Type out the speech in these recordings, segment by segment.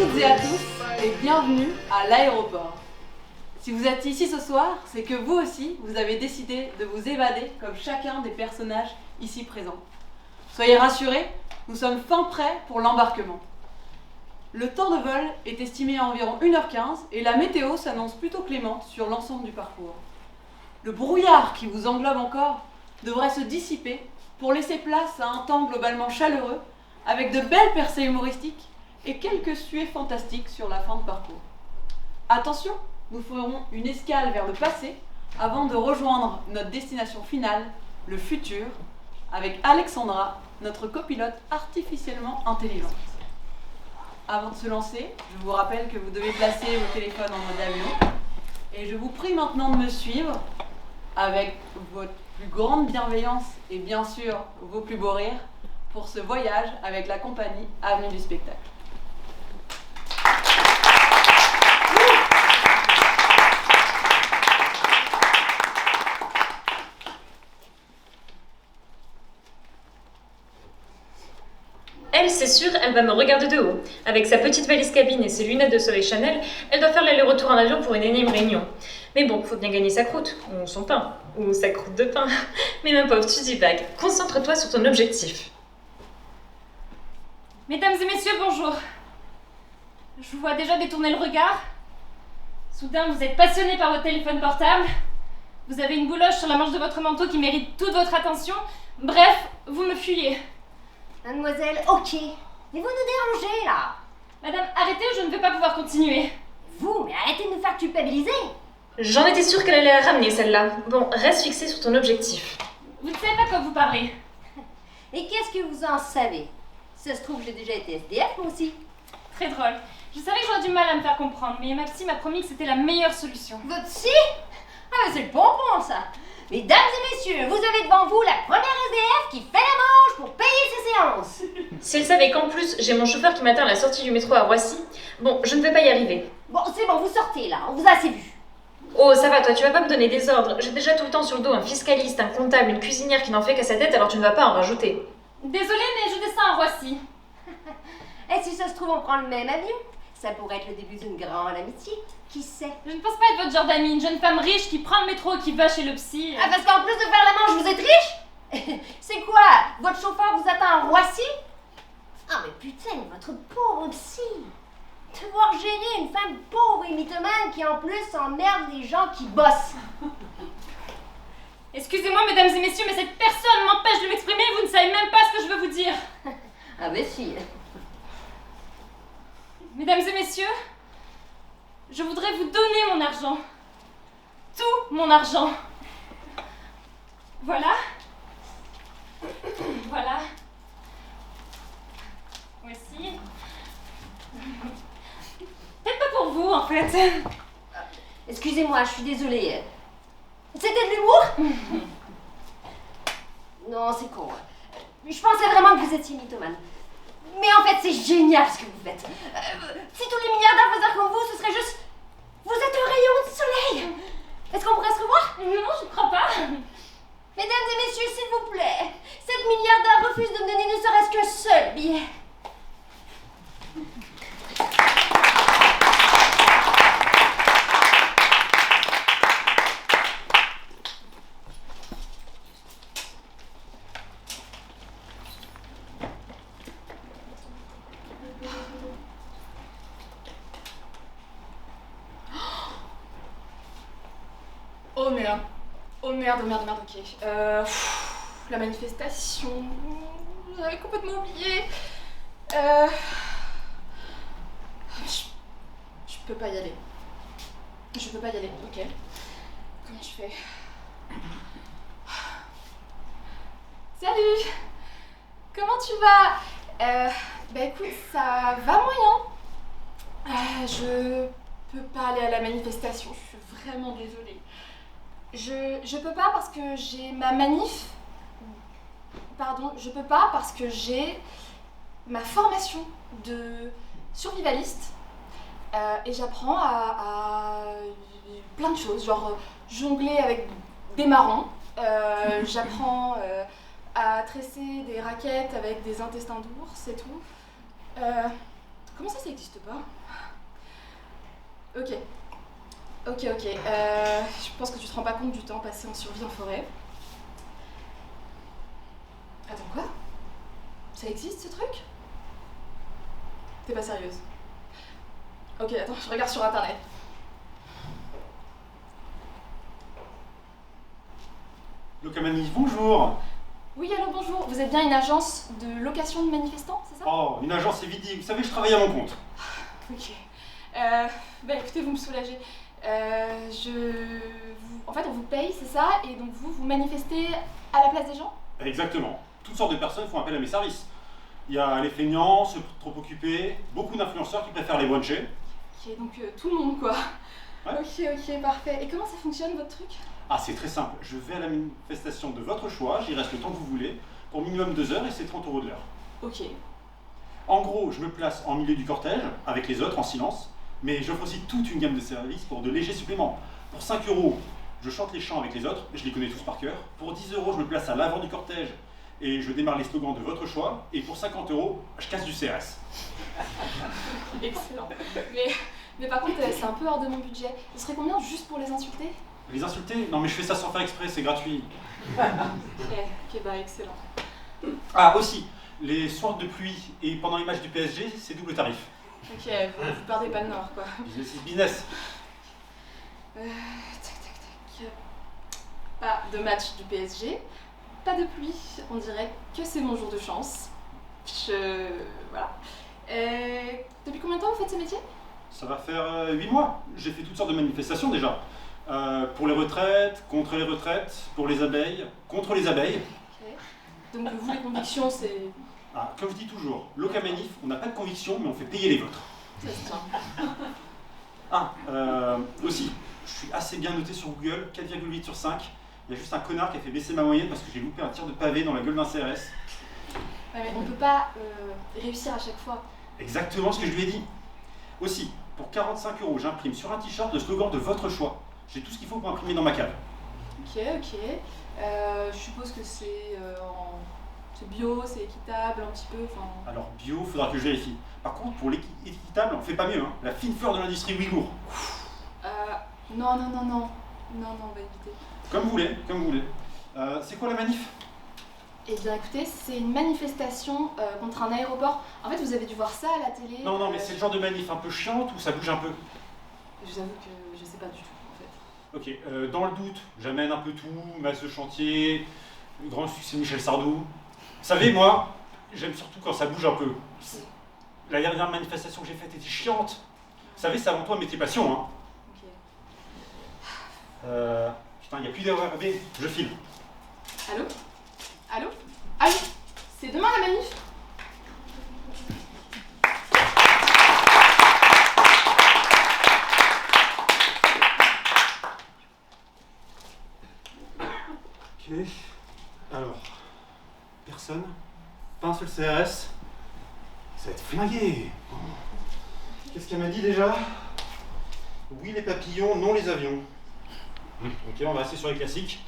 toutes et à tous et bienvenue à l'aéroport. Si vous êtes ici ce soir, c'est que vous aussi, vous avez décidé de vous évader comme chacun des personnages ici présents. Soyez rassurés, nous sommes fin prêts pour l'embarquement. Le temps de vol est estimé à environ 1h15 et la météo s'annonce plutôt clémente sur l'ensemble du parcours. Le brouillard qui vous englobe encore devrait se dissiper pour laisser place à un temps globalement chaleureux avec de belles percées humoristiques et quelques suées fantastiques sur la fin de parcours. Attention, nous ferons une escale vers le passé avant de rejoindre notre destination finale, le futur, avec Alexandra, notre copilote artificiellement intelligente. Avant de se lancer, je vous rappelle que vous devez placer vos téléphones en mode avion et je vous prie maintenant de me suivre avec votre plus grande bienveillance et bien sûr vos plus beaux rires pour ce voyage avec la compagnie Avenue du Spectacle. Elle, c'est sûr, elle va me regarder de haut. Avec sa petite valise cabine et ses lunettes de soleil Chanel, elle doit faire l'aller-retour en avion pour une énième réunion. Mais bon, faut bien gagner sa croûte, ou son pain, ou sa croûte de pain. Mais ma pauvre, tu dis vague. Concentre-toi sur ton objectif. Mesdames et messieurs, bonjour. Je vous vois déjà détourner le regard. Soudain, vous êtes passionnés par votre téléphone portable. Vous avez une bouloche sur la manche de votre manteau qui mérite toute votre attention. Bref, vous me fuyez. Mademoiselle, ok. Mais vous nous dérangez, là. Madame, arrêtez ou je ne vais pas pouvoir continuer. Vous, mais arrêtez de nous faire culpabiliser. J'en étais sûre qu'elle allait la ramener, celle-là. Bon, reste fixée sur ton objectif. Vous ne savez pas quoi vous parlez. Et qu'est-ce que vous en savez? Ça se trouve, j'ai déjà été SDF, moi aussi. Très drôle. Je savais que j'aurais du mal à me faire comprendre, mais ma psy m'a promis que c'était la meilleure solution. Votre psy? Ah, mais c'est le bonbon, ça. Mesdames et messieurs, vous avez devant vous la première SDF qui fait la manche pour payer ses séances. Si elle savait qu'en plus, j'ai mon chauffeur qui m'attend à la sortie du métro à Roissy, bon, je ne vais pas y arriver. Bon, c'est bon, vous sortez, là. On vous a assez vu. Oh, ça va, toi, tu vas pas me donner des ordres. J'ai déjà tout le temps sur le dos un fiscaliste, un comptable, une cuisinière qui n'en fait qu'à sa tête, alors tu ne vas pas en rajouter. Désolée, mais je descends à Roissy. Et si ça se trouve, on prend le même avion? Ça pourrait être le début d'une grande amitié. Qui sait? Je ne pense pas être votre genre d'amie, une jeune femme riche qui prend le métro et qui va chez le psy. Ah, parce qu'en plus de faire la manche, vous êtes riche? C'est quoi? Votre chauffeur vous attend à Roissy? Ah, mais putain, votre pauvre psy! Devoir gérer une femme pauvre et mythomane qui en plus emmerde les gens qui bossent. Excusez-moi, mesdames et messieurs, mais cette personne m'empêche de m'exprimer, vous ne savez même pas ce que je veux vous dire. Ah, ben si. Mesdames et messieurs, je voudrais vous donner mon argent. Tout mon argent. Voilà. Voilà. Voici. Peut-être pas pour vous, en fait. Excusez-moi, je suis désolée. C'était de l'humour? Non, c'est con. Je pensais vraiment que vous étiez mythomane. Mais en fait, c'est génial ce que vous faites. Si tous les milliardaires faisaient comme vous, ce serait juste... Vous êtes un rayon de soleil. Est-ce qu'on pourrait se revoir? Non, je ne crois pas. Mesdames et messieurs, s'il vous plaît, cette milliardaire refuse de me donner ne serait-ce qu'un seul billet. Oh merde. Oh merde, ok. La manifestation. J'avais complètement oublié. Je peux pas y aller. Je peux pas y aller, ok. Comment je fais? Salut! Comment tu vas? Bah écoute, ça va moyen. Je peux pas aller à la manifestation, je suis vraiment désolée. Je peux pas parce que j'ai ma manif. Pardon, je peux pas parce que j'ai ma formation de survivaliste et j'apprends à plein de choses, genre jongler avec des marrons, j'apprends à tresser des raquettes avec des intestins d'ours et tout. Comment ça n'existe pas? Ok. Je pense que tu te rends pas compte du temps passé en survie en forêt. Attends, quoi? Ça existe ce truc? T'es pas sérieuse? Ok, attends, je regarde sur internet. Locamanif, bonjour. Oui, allô, bonjour. Vous êtes bien une agence de location de manifestants, c'est ça? Oh, une agence, c'est vite dit. Vous savez, je travaille à mon compte. Ok. Bah écoutez, vous me soulagez. En fait, on vous paye, c'est ça? Et donc vous manifestez à la place des gens? Exactement. Toutes sortes de personnes font appel à mes services. Il y a les feignants, ceux trop occupés, beaucoup d'influenceurs qui préfèrent les bruncher. Ok, donc tout le monde, quoi. Ouais. Ok, parfait. Et comment ça fonctionne, votre truc? Ah, c'est très simple. Je vais à la manifestation de votre choix, j'y reste le temps que vous voulez, pour minimum 2 heures et c'est 30 € de l'heure. Ok. En gros, je me place en milieu du cortège, avec les autres, en silence, mais j'offre aussi toute une gamme de services pour de légers suppléments. Pour 5 €, je chante les chants avec les autres, je les connais tous par cœur. Pour 10 €, je me place à l'avant du cortège et je démarre les slogans de votre choix. Et pour 50 €, je casse du CRS. Excellent. Mais par contre, c'est un peu hors de mon budget. Ce serait combien juste pour les insulter? Les insulter? Non mais je fais ça sans faire exprès, c'est gratuit. Ok, bah excellent. Ah, aussi, les soirs de pluie et pendant les matchs du PSG, c'est double tarif. Ok, vous perdez pas le nord, quoi. Business is business. Tac. Pas de match du PSG, pas de pluie. On dirait que c'est mon jour de chance. Voilà. Depuis combien de temps vous faites ce métier? Ça va faire 8 mois. J'ai fait toutes sortes de manifestations déjà. Pour les retraites, contre les retraites, pour les abeilles, contre les abeilles. Ok. Donc vous, les convictions, c'est... Ah, comme je dis toujours, Locamanif, on n'a pas de conviction, mais on fait payer les vôtres. Ça se tient. Ah, aussi, je suis assez bien noté sur Google, 4,8 sur 5. Il y a juste un connard qui a fait baisser ma moyenne parce que j'ai loupé un tir de pavé dans la gueule d'un CRS. Ouais, mais on peut pas réussir à chaque fois. Exactement ce que je lui ai dit. Aussi, pour 45 €, j'imprime sur un t-shirt le slogan de votre choix. J'ai tout ce qu'il faut pour imprimer dans ma cave. Ok. Je suppose que c'est c'est bio, c'est équitable un petit peu, enfin... Alors bio, faudra que je vérifie. Par contre, pour l'équitable, on fait pas mieux, hein. La fine fleur de l'industrie ouïghour. Non, on va éviter. Comme vous voulez, comme vous voulez. C'est quoi la manif? Eh bien écoutez, c'est une manifestation contre un aéroport. En fait, vous avez dû voir ça à la télé. Non, mais c'est le genre de manif un peu chiante où ça bouge un peu. Je vous avoue que je sais pas du tout, en fait. Ok, dans le doute, j'amène un peu tout, masse de chantier, le grand succès de Michel Sardou. Vous savez, moi, j'aime surtout quand ça bouge un peu. La dernière manifestation que j'ai faite était chiante. Vous savez, c'est avant tout un métier passion, hein. Ok. Putain, il n'y a plus d'erreur. Mais je file. Allô? C'est demain la manif? Ok. Alors, personne. Pas un seul CRS. Ça va être flingué. Qu'est-ce qu'elle m'a dit déjà? Oui les papillons, non les avions. Ok, on va rester sur les classiques.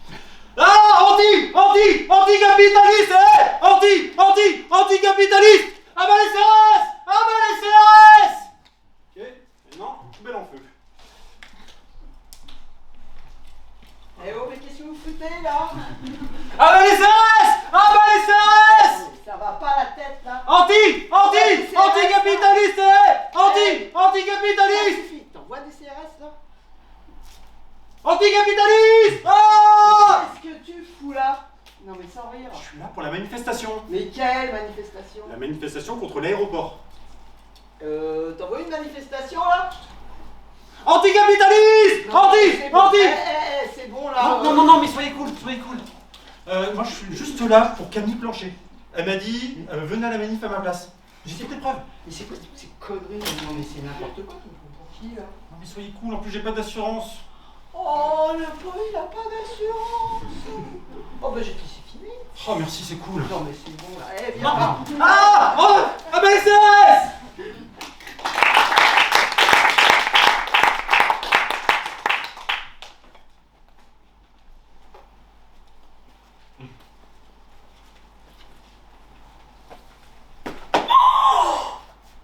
Ah, anti-capitaliste, anti-capitaliste. Ah bah les CRS, Ok, maintenant, poubelle en feu. Eh oh, mais qu'est-ce que vous foutez là? Ah bah les CRS, Ça va pas la tête là? anti-capitaliste, anti-capitaliste. Ça suffit, t'envoies des CRS là? Anticapitaliste! Ah! Qu'est-ce que tu fous là? Non mais sans rire. Je suis là pour la manifestation. Mais quelle manifestation? La manifestation contre l'aéroport. T'envoies une manifestation là? Anticapitaliste! C'est bon. Anti! C'est bon là. Non, mais soyez cool. Moi je suis juste là pour Camille Plancher. Elle m'a dit, venez à la manif à ma place. J'ai fait preuves. Mais c'est quoi ces conneries? Non mais c'est n'importe quoi, tu me prends pour qui là? Non mais soyez cool, en plus j'ai pas d'assurance. Oh le pauvre il a pas d'assurance. Oh bah c'est fini. Oh merci, c'est cool. Non mais c'est bon là. Eh viens là. Ah bah les CRS!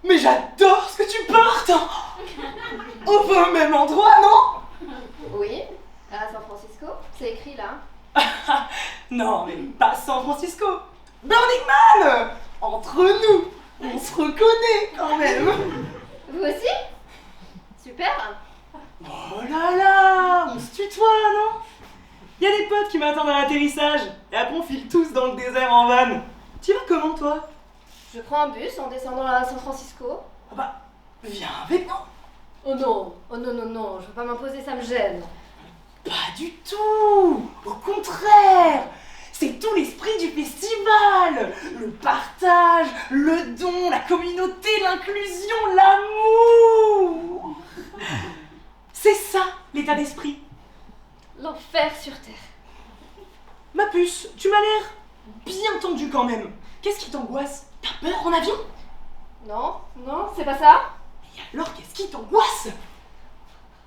Mais j'adore même endroit, non? Oui, à San Francisco. C'est écrit là. Non, mais pas San Francisco. Burning Man. Entre nous, on se reconnaît quand même. Vous aussi? Super. Oh là là, on se tutoie, non? Y a des potes qui m'attendent à l'atterrissage, et après on file tous dans le désert en van. Tu vas comment, toi? Je prends un bus en descendant à San Francisco. Ah bah, viens avec nous. Oh non, je veux pas m'imposer, ça me gêne. Pas du tout. Au contraire, c'est tout l'esprit du festival. Le partage, le don, la communauté, l'inclusion, l'amour. C'est ça, l'état d'esprit. L'enfer sur Terre. Ma puce, tu m'as l'air bien tendue quand même. Qu'est-ce qui t'angoisse? T'as peur en avion? Non, c'est pas ça. Et alors, qu'est-ce qui t'angoisse?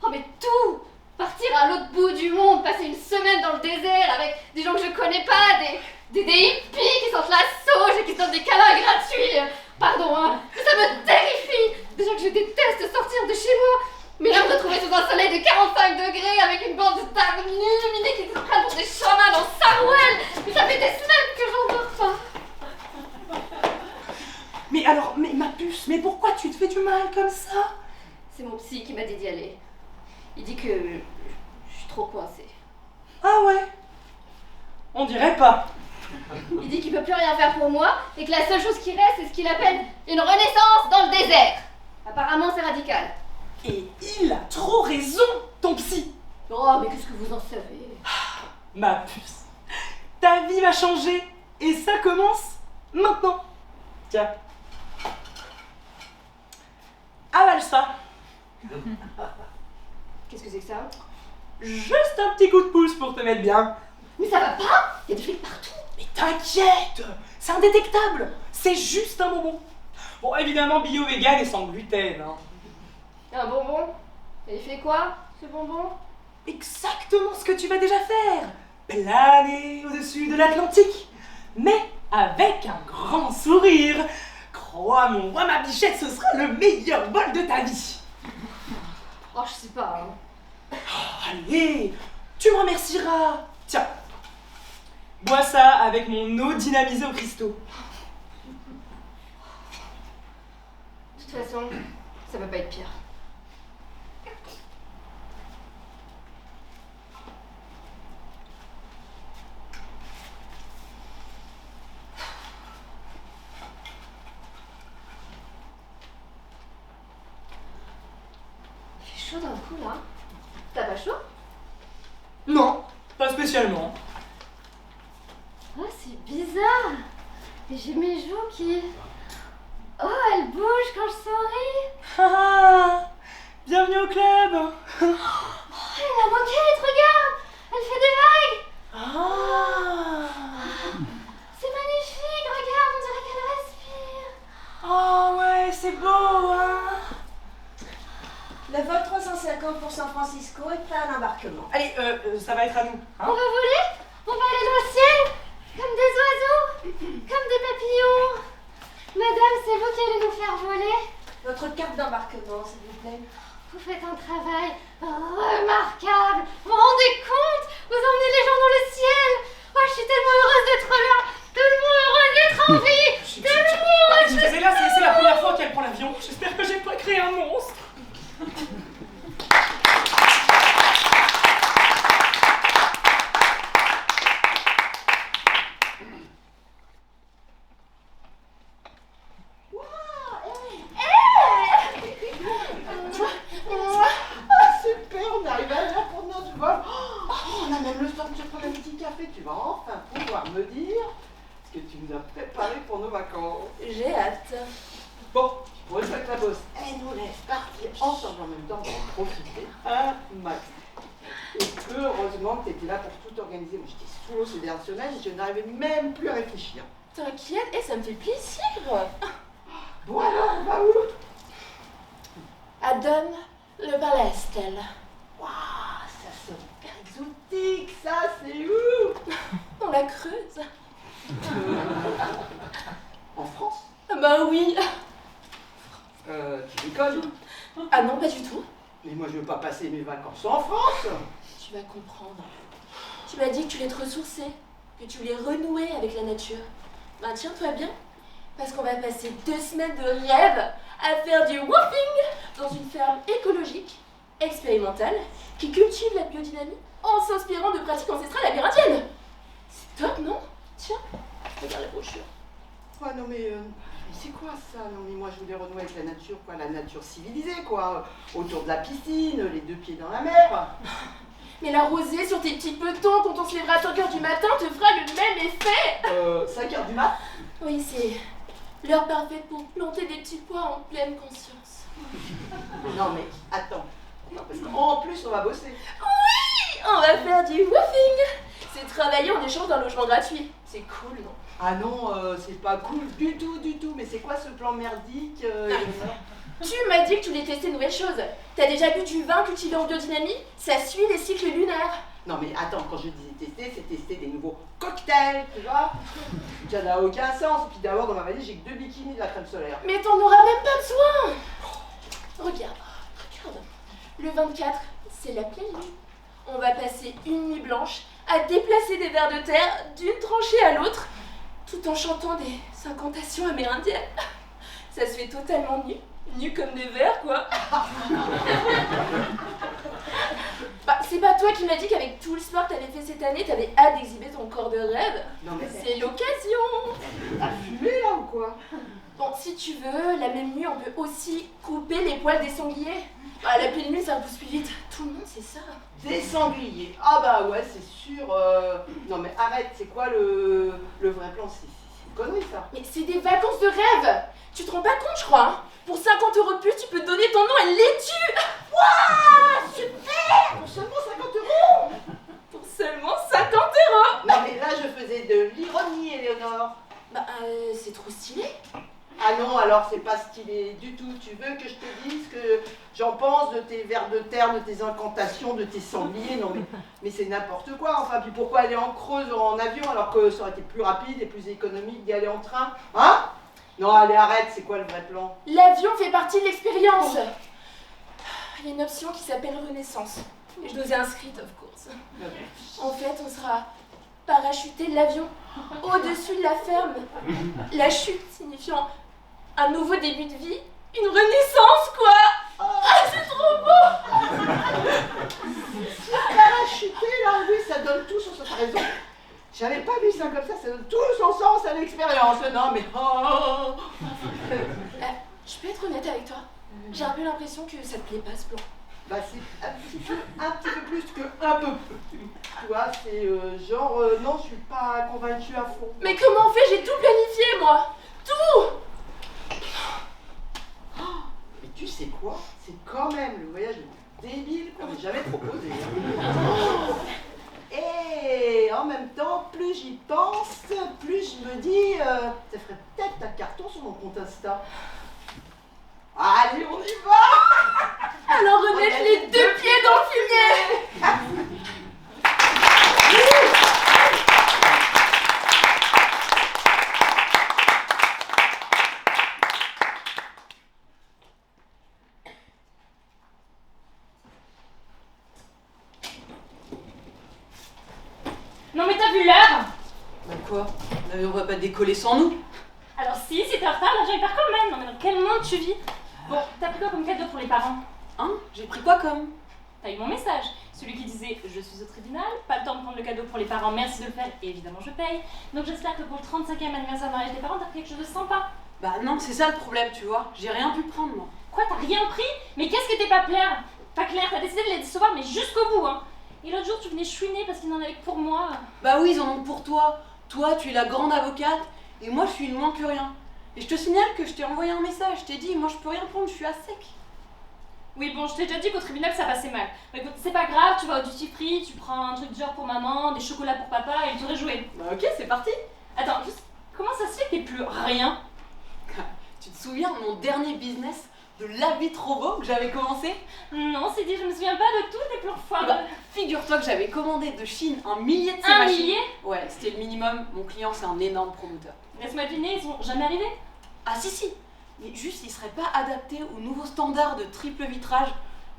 Oh mais tout! Partir à l'autre bout du monde, passer une semaine dans le désert avec des gens que je connais pas, des hippies qui sentent la sauge et qui se donnent des câlins gratuits. Pardon, hein, mais ça me terrifie. Déjà que je déteste sortir de chez moi. Mais là, me retrouver sous un soleil de 45 degrés avec une bande de stars illuminées qui se prennent pour des chamans en Sarwell. Mais ça fait des semaines que j'en dors pas. Mais alors, mais ma puce, mais pourquoi tu te fais du mal comme ça? C'est mon psy qui m'a dit d'y aller. Il dit que je suis trop coincée. Ah ouais? On dirait pas. Il dit qu'il peut plus rien faire pour moi et que la seule chose qui reste, c'est ce qu'il appelle une renaissance dans le désert. Apparemment, c'est radical. Et il a trop raison, ton psy. Oh, mais qu'est-ce que vous en savez? Ma puce, ta vie va changer et ça commence maintenant. Tiens. Avale ça. Qu'est-ce que c'est que ça? Juste un petit coup de pouce pour te mettre bien. Mais ça va pas? Il y a des flics partout. Mais t'inquiète, c'est indétectable. C'est juste un bonbon. Bon, évidemment, bio-vegan et sans gluten. Hein. Un bonbon? Et il fait quoi, ce bonbon? Exactement ce que tu vas déjà faire. Planer au-dessus de l'Atlantique. Mais avec un grand sourire. Crois-moi, ma bichette, ce sera le meilleur vol de ta vie. Oh, je sais pas. Hein. Oh, allez, tu me remercieras. Tiens, bois ça avec mon eau dynamisée au cristaux. De toute façon, ça peut pas être pire. Il fait chaud d'un coup là. T'as pas chaud? Non, pas spécialement. Oh, c'est bizarre. Et j'ai mes joues qui... Oh, elles bougent quand je souris. Ah, bienvenue au club. Oh, elle a moquette, regarde. Elle fait des vagues. Ah, C'est magnifique, regarde, on dirait qu'elle respire. oh ouais, c'est beau, hein. Le vol 350 pour San Francisco est prêt à l'embarquement. Allez, ça va être à nous. On va voler? On va aller dans le ciel? Comme des oiseaux? Comme des papillons? Madame, c'est vous qui allez nous faire voler? Votre carte d'embarquement, s'il vous plaît. Vous faites un travail remarquable. Vous vous rendez compte? Vous emmenez les gens dans le ciel. Oh, je suis tellement heureuse d'être là. Tellement heureuse d'être en vie. Tellement heureuse. C'est là, c'est la première fois qu'elle prend l'avion. J'espère que j'ai pas créé un monstre. Super, on arrive à l'heure pour notre vol. Oh, on a même le temps de se prendre un petit café. Tu vas enfin pouvoir me dire ce que tu nous as préparé pour nos vacances. J'ai hâte. Bon, pour une fois que la bosse, elle nous laisse partir ensemble en même temps pour en profiter un max. Et heureusement que tu étais là pour tout organiser. Moi, j'étais sous l'eau ces dernières semaines et je n'arrivais même plus à réfléchir. T'inquiète, et ça me fait plaisir. Bon alors, on va où? À Donne, le Balestel. Waouh, ça sonne exotique, ça, c'est où? Dans la Creuse. En France? Bah oui. Tu déconnes? Ah non, pas du tout. Mais moi, je veux pas passer mes vacances en France. Tu vas comprendre. Tu m'as dit que tu voulais te ressourcer, que tu voulais renouer avec la nature. Ben tiens-toi bien, parce qu'on va passer 2 semaines de rêve à faire du woofing dans une ferme écologique, expérimentale, qui cultive la biodynamie en s'inspirant de pratiques ancestrales amérindiennes. C'est top, non? Tiens, regarde la brochure. Ouais, non mais c'est quoi ça? Non mais moi je voulais renouer avec la nature, quoi, la nature civilisée, quoi, autour de la piscine, les 2 pieds dans la mer. Mais la rosée sur tes petits petons quand on se lèvera à 5 h du matin te fera le même effet. 5 h du mat? Oui, c'est l'heure parfaite pour planter des petits pois en pleine conscience. Non mais attends, non, parce qu'en plus on va bosser. Oui, on va faire du woofing. C'est travailler en échange d'un logement gratuit. C'est cool, non? Ah non, c'est pas cool du tout, du tout. Mais c'est quoi ce plan merdique Eleonore? Tu m'as dit que tu voulais tester de nouvelles choses. T'as déjà bu du vin cultivé en biodynamie? Ça suit les cycles lunaires. Non mais attends, quand je disais tester, c'est tester des nouveaux cocktails, tu vois? Ça n'a aucun sens. Et puis d'abord dans ma valise, j'ai que 2 bikinis de la crème solaire. Mais t'en auras même pas besoin. Regarde. Le 24, c'est la pleine lune. On va passer une nuit blanche à déplacer des vers de terre d'une tranchée à l'autre, tout en chantant des incantations amérindiennes. Ça se fait totalement nu comme des vers, quoi. Bah, c'est pas toi qui m'as dit qu'avec tout le sport que t'avais fait cette année, t'avais hâte d'exhiber ton corps de rêve. Non mais C'est l'occasion. t'as fumé là ou quoi? Bon, si tu veux, la même nuit, on peut aussi couper les poils des sangliers. Bah, la pleine lune, ça repousse plus vite. Tout le monde sait ça. Des sangliers. Ah bah ouais, c'est sûr. Non mais arrête, c'est quoi le vrai plan? C'est une connerie ça. Mais c'est des vacances de rêve. Tu te rends pas compte, je crois, hein? Pour 50 € de plus, tu peux donner ton nom à une laitue. Waouh, super! Pour seulement 50 €. Pour seulement 50 €. Non mais là je faisais de l'ironie, Eleonore. Bah, c'est trop stylé. Ah non, alors c'est pas stylé du tout. Tu veux que je te dise ce que j'en pense de tes vers de terre, de tes incantations, de tes sangliers? Non mais c'est n'importe quoi. Enfin, puis pourquoi aller en Creuse en avion alors que ça aurait été plus rapide et plus économique d'y aller en train? Hein? Non, allez, arrête, c'est quoi le vrai plan? L'avion fait partie de l'expérience. Il y a une option qui s'appelle Renaissance. Et je nous ai inscrite, of course. En fait, on sera parachuté de l'avion au-dessus de la ferme. La chute signifiant un nouveau début de vie, une renaissance, quoi. Ah, c'est trop beau. Parachuté là, oui, ça donne tout son sens. T'as raison. J'avais pas vu ça comme ça donne tout son sens à l'expérience. Non mais oh. Je peux être honnête avec toi? J'ai un peu l'impression que ça te plaît pas, ce plan. Bah c'est un petit peu plus que un peu. Tu vois, c'est genre non, je suis pas convaincue à fond. Mais comment on fait? J'ai tout planifié, moi. Tout. Mais tu sais quoi? C'est quand même le voyage le plus débile qu'on m'ait jamais proposé. Et en même temps, plus j'y pense, plus je me dis, ça ferait peut-être un carton sur mon compte Insta. Allez, on y va! Alors remettre les 2 pieds dans le fumier. Non mais t'as vu l'heure? Bah quoi? On va pas décoller sans nous? Alors si t'es en retard, l'avion il part quand même. Non mais dans quel monde tu vis? Bon, t'as pris quoi comme cadeau pour les parents? Hein? J'ai pris quoi comme? T'as eu mon message, celui qui disait « Je suis au tribunal, pas le temps de prendre le cadeau pour les parents, merci de le faire, et évidemment je paye. » Donc j'espère que pour le 35e anniversaire de mariage des parents, t'as pris quelque chose de sympa. Bah non, c'est ça le problème, tu vois. J'ai rien pu prendre, moi. Quoi, t'as rien pris? Mais qu'est-ce que t'es pas clair? Pas clair, t'as décidé de les décevoir, mais jusqu'au bout, hein. Et l'autre jour, tu venais chouiner parce qu'ils n'en avaient que pour moi. Bah oui, ils en ont pour toi. Toi, tu es la grande avocate, et moi, je suis une moins que rien. Et je te signale que je t'ai envoyé un message, je t'ai dit, moi, je peux rien prendre, je suis à sec. Oui, bon, je t'ai déjà dit qu'au tribunal ça passait mal. Bah écoute, c'est pas grave, tu vas au duty free, tu prends un truc genre pour maman, des chocolats pour papa et tu aurais joué. Bah ok, c'est parti. Attends, juste, comment ça se fait que t'es plus rien? Tu te souviens de mon dernier business, de l'habit robot que j'avais commencé? Non, c'est dit, je me souviens pas de tous tes plans foireux. Bah, figure-toi que j'avais commandé de Chine 1 millier de ces Un machines. millier? Ouais, c'était le minimum. Mon client, c'est un énorme promoteur. Laisse-moi deviner, ils sont jamais arrivés? Ah si, mais juste, il serait pas adapté aux nouveaux standards de triple vitrage.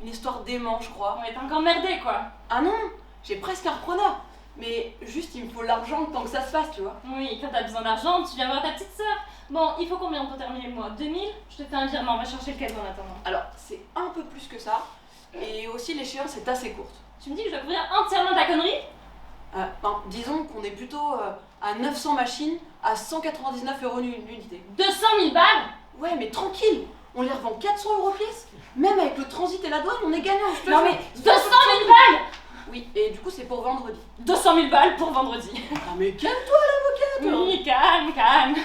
Une histoire d'aimant, je crois. On est encore merdé, quoi. Ah non, j'ai presque un repreneur. Mais juste, il me faut l'argent le temps que ça se fasse, tu vois. Oui, quand t'as besoin d'argent, tu viens voir ta petite sœur. Bon, il faut combien pour terminer le mois? 2000? Je te fais un virement, on va chercher le cadeau en attendant. Alors, c'est un peu plus que ça. Et aussi, l'échéance est assez courte. Tu me dis que je dois couvrir entièrement ta connerie? Disons qu'on est plutôt à 900 machines à 199 € l'unité. 200 000 balles? Ouais, mais tranquille, on les revend 400 € pièce. Même avec le transit et la douane, on est gagnant. Je te Non jure. mais 200 000 balles? Oui, et du coup, c'est pour vendredi. 200 000 balles pour vendredi. Ah, mais calme-toi, l'avocate. Oui, calme, calme.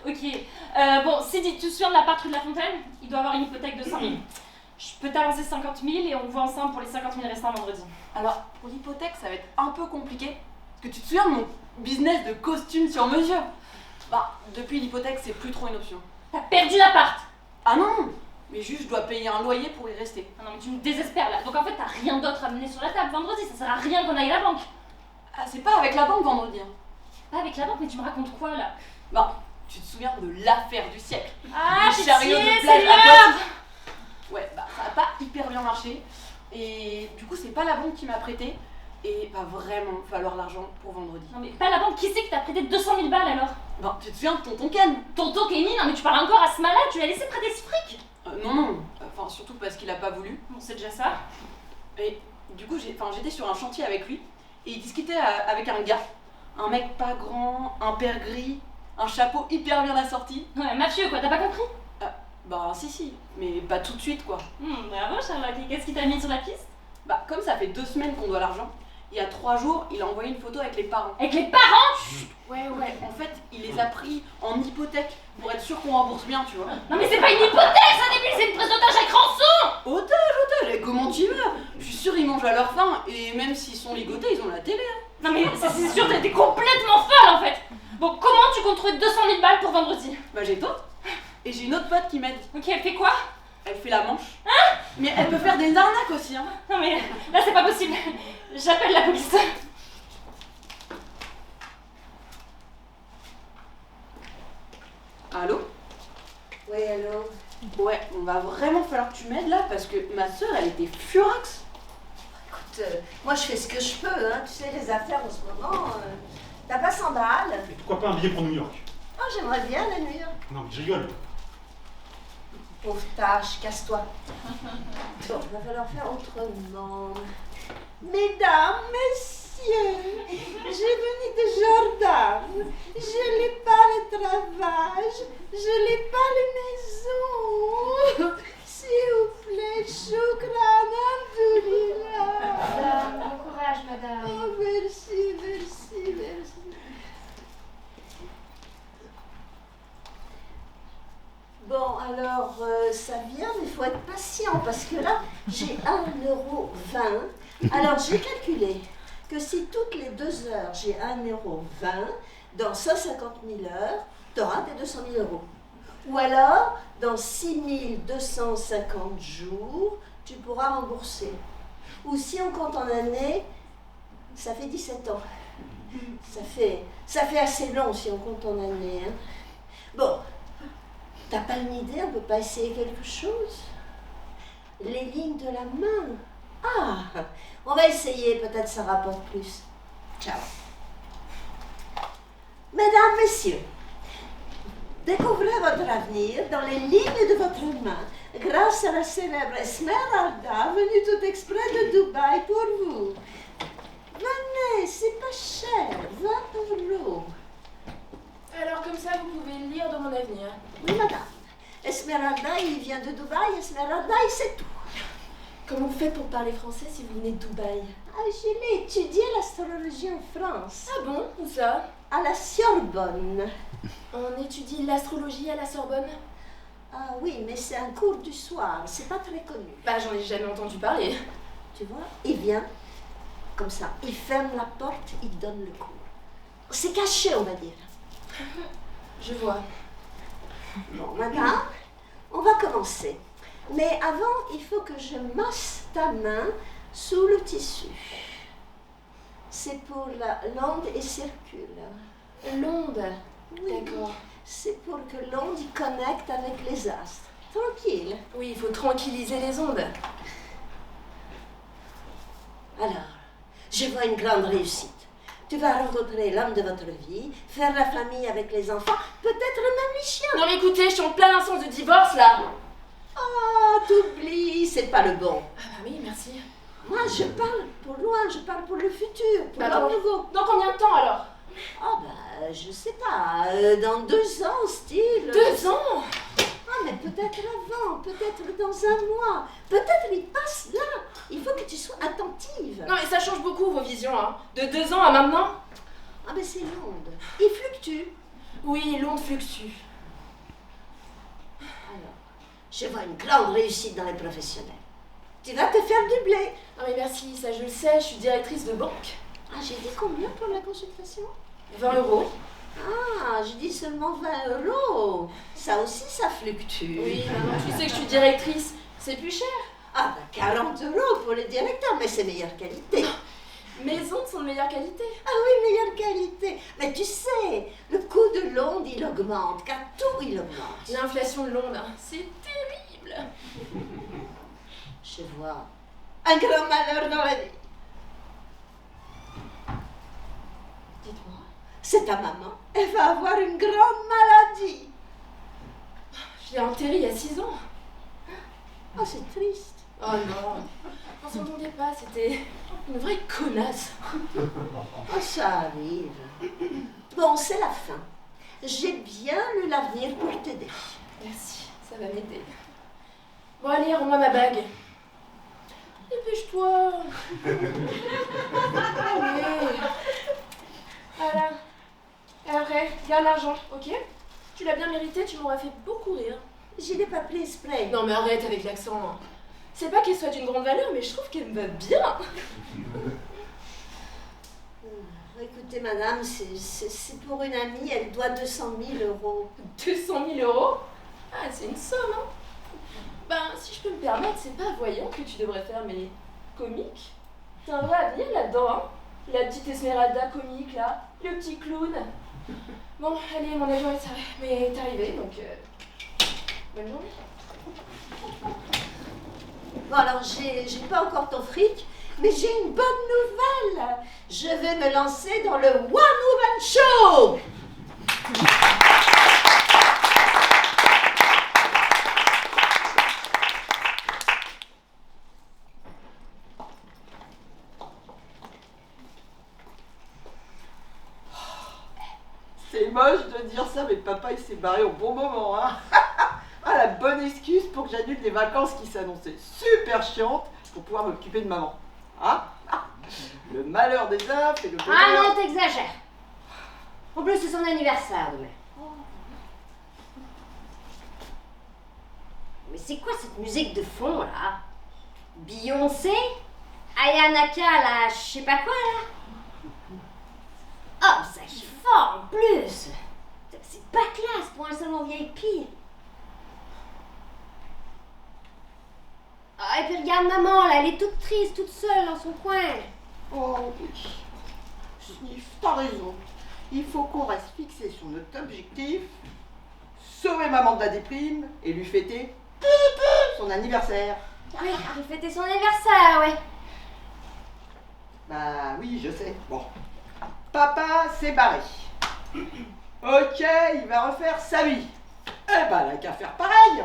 Ok. Bon, Sidi, tu te souviens de l'appart rue de la Fontaine? Il doit avoir une hypothèque de 100 000. Je peux t'avancer 50 000 et on voit ensemble pour les 50 000 restants vendredi. Alors, pour l'hypothèque, ça va être un peu compliqué. Parce que tu te souviens de mon business de costume sur mesure? Depuis l'hypothèque, c'est plus trop une option. T'as perdu l'appart? Ah non, mais juste, je dois payer un loyer pour y rester. Ah non mais tu me désespères là. Donc en fait, t'as rien d'autre à mener sur la table vendredi. Ça sert à rien qu'on aille à la banque. Ah, c'est pas avec la banque vendredi. Hein. Pas avec la banque, mais tu me racontes quoi là? Tu te souviens de l'affaire du siècle? Ah, Le chariot de c'est plage à l'heure. Poissy. Ouais, ça a pas hyper bien marché. Et du coup, c'est pas la banque qui m'a prêté. Et va vraiment falloir l'argent pour vendredi. Non mais pas la banque, qui c'est que t'as prêté 200 000 balles alors? Tu te souviens de tonton Ken? Tonton Kenny, non mais tu parles encore à ce malade, tu l'as laissé prêter ce fric? Non. Enfin, surtout parce qu'il a pas voulu. Bon, c'est déjà ça. Et du coup, j'étais sur un chantier avec lui. Et il discutait avec un gars. Un mec pas grand, un père gris, un chapeau hyper bien assorti. Ouais, mafieux quoi, t'as pas compris? Si, mais pas tout de suite quoi. Bravo Charlotte, et qu'est-ce qui t'a mis sur la piste? Comme ça fait 2 semaines qu'on doit l'argent, il y a 3 jours, il a envoyé une photo avec les parents. Avec les parents? Ouais, en fait, il les a pris en hypothèque pour être sûr qu'on rembourse bien, tu vois. Non mais c'est pas une hypothèque ça débile, c'est une prise d'otage avec rançon! Otage, et comment tu veux? Je suis sûre ils mangent à leur faim, et même s'ils sont ligotés, ils ont la télé. Hein. Non mais c'est sûr, t'es complètement folle en fait! Bon, comment tu comptes trouver 200 000 balles pour vendredi? J'ai toi, et j'ai une autre pote qui m'aide. Ok, elle fait quoi? Elle fait la manche. Hein? Mais elle peut faire des arnaques aussi, hein. Non mais là c'est pas possible, j'appelle la police. Allô? Oui, allô? Ouais, on va vraiment falloir que tu m'aides là, parce que ma soeur, elle était furax. Écoute, moi je fais ce que je peux, hein. Tu sais, les affaires en ce moment, t'as pas 100 balles? Mais pourquoi pas un billet pour New York? Oh, j'aimerais bien la nuit. Non, mais je rigole. Pauvre tâche, casse-toi. Bon, il va falloir faire autrement. Mesdames, messieurs, je venais de Jordan. Je n'ai pas le travail, je n'ai pas la maison. S'il vous plaît, choukran, alhamdoulilah. Bon courage madame. Oh, merci. Bon, alors, ça vient, mais il faut être patient, parce que là, j'ai 1,20 €. Alors, j'ai calculé que si toutes les 2 heures, j'ai 1,20 €, dans 150 000 heures, tu auras tes 200 000 €. Ou alors, dans 6 250 jours, tu pourras rembourser. Ou si on compte en années, ça fait 17 ans. Ça fait assez long si on compte en années. Hein. Bon. T'as pas une idée, on peut pas essayer quelque chose? Les lignes de la main. Ah, on va essayer, peut-être ça rapporte plus. Ciao. Mesdames, messieurs, découvrez votre avenir dans les lignes de votre main, grâce à la célèbre Esmeralda, venue tout exprès de Dubaï pour vous. Venez, c'est pas cher, 20 €. Alors comme ça, vous pouvez lire dans mon avenir. Oui, madame. Esmeralda, il vient de Dubaï. Esmeralda, il sait tout. Comment vous faites pour parler français si vous venez de Dubaï? Ah, je l'ai étudié l'astrologie en France. Ah bon? Où ça? À la Sorbonne. On étudie l'astrologie à la Sorbonne? Ah oui, mais c'est un cours du soir. C'est pas très connu. J'en ai jamais entendu parler. Tu vois, il vient comme ça. Il ferme la porte, il donne le cours. C'est caché, on va dire. Je vois. Bon, madame, on va commencer. Mais avant, il faut que je masse ta main sous le tissu. C'est pour l'onde et circule. L'onde? Oui. D'accord. C'est pour que l'onde y connecte avec les astres. Tranquille. Oui, il faut tranquilliser les ondes. Alors, je vois une grande réussite. Tu vas rencontrer l'homme de votre vie, faire la famille avec les enfants, peut-être même les chiens. Non mais écoutez, je suis en plein instance de divorce là. Oh, t'oublies, c'est pas le bon. Ah bah oui, merci. Moi, je parle pour loin, je parle pour le futur, pour Bah, l'homme dans- nouveau. Dans combien de temps alors? Ah bah, je sais pas, dans 2 ans, style. 2 ans? Ah, mais peut-être avant, peut-être dans un mois, peut-être il passe là. Il faut que tu sois attentive. Non mais ça change beaucoup vos visions, hein. De 2 ans à maintenant? Ah, mais c'est l'onde, il fluctue. Oui, l'onde fluctue. Alors, je vois une grande réussite dans les professionnels. Tu vas te faire du blé. Non mais merci, ça je le sais, je suis directrice de banque. Ah, j'ai dit combien pour la consultation? 20 €. Ah, je dis seulement 20 €. Ça aussi, ça fluctue. Oui, maman, tu sais que je suis directrice, c'est plus cher. Ah, bah 40 € pour le directeur, mais c'est meilleure qualité. Mes ondes sont de meilleure qualité. Ah oui, meilleure qualité. Mais tu sais, le coût de l'onde, il augmente, car tout, il augmente. L'inflation de l'onde, hein, c'est terrible. Je vois un grand malheur dans la vie. Dites-moi, c'est ta maman. Elle va avoir une grande maladie. Je l'ai enterrée il y a 6 ans. Oh, c'est triste. Oh non, on s'entendait pas, c'était une vraie connasse. Oh, ça arrive. Bon, c'est la fin. J'ai bien lu l'avenir pour t'aider. Merci, ça va m'aider. Bon allez, rends-moi ma bague. Dépêche-toi. Allez. Voilà. Et après, garde l'argent, ok? Tu l'as bien mérité, tu m'auras fait beaucoup rire. Je n'ai pas pris exprès. Non mais arrête avec l'accent. C'est pas qu'elle soit d'une grande valeur, mais je trouve qu'elle me va bien. Écoutez, madame, c'est pour une amie, elle doit 200 000 €. 200 000 €? Ah, c'est une somme, hein? Ben, si je peux me permettre, c'est pas voyant que tu devrais faire, mais comique. T'as un vrai avenir là-dedans, hein? La petite Esmeralda comique, là, le petit clown. Bon, allez, mon avion est arrivé, donc bonne journée. Bon, alors, j'ai pas encore ton fric, mais j'ai une bonne nouvelle. Je vais me lancer dans le One Woman Show. C'est moche de dire ça, mais papa il s'est barré au bon moment, hein. Ah, la bonne excuse pour que j'annule les vacances qui s'annonçaient super chiantes pour pouvoir m'occuper de maman. Hein? Le malheur des uns fait le bonheur. Ah non, t'exagères. En plus, c'est son anniversaire demain. Mais c'est quoi cette musique de fond, là? Beyoncé? Aya Naka, là, je sais pas quoi, là? Oh, ça y est fort, en plus! C'est pas classe pour un salon VIP. Ah, et puis regarde maman, là, elle est toute triste, toute seule dans son coin. Oh oui. Sniff, t'as raison. Il faut qu'on reste fixé sur notre objectif. Sauver maman de la déprime et lui fêter son anniversaire. Oui, il fêtait son anniversaire, ouais. Bah oui, je sais. Bon. Papa s'est barré. Ok, il va refaire sa vie. Eh ben, elle a qu'à faire pareil.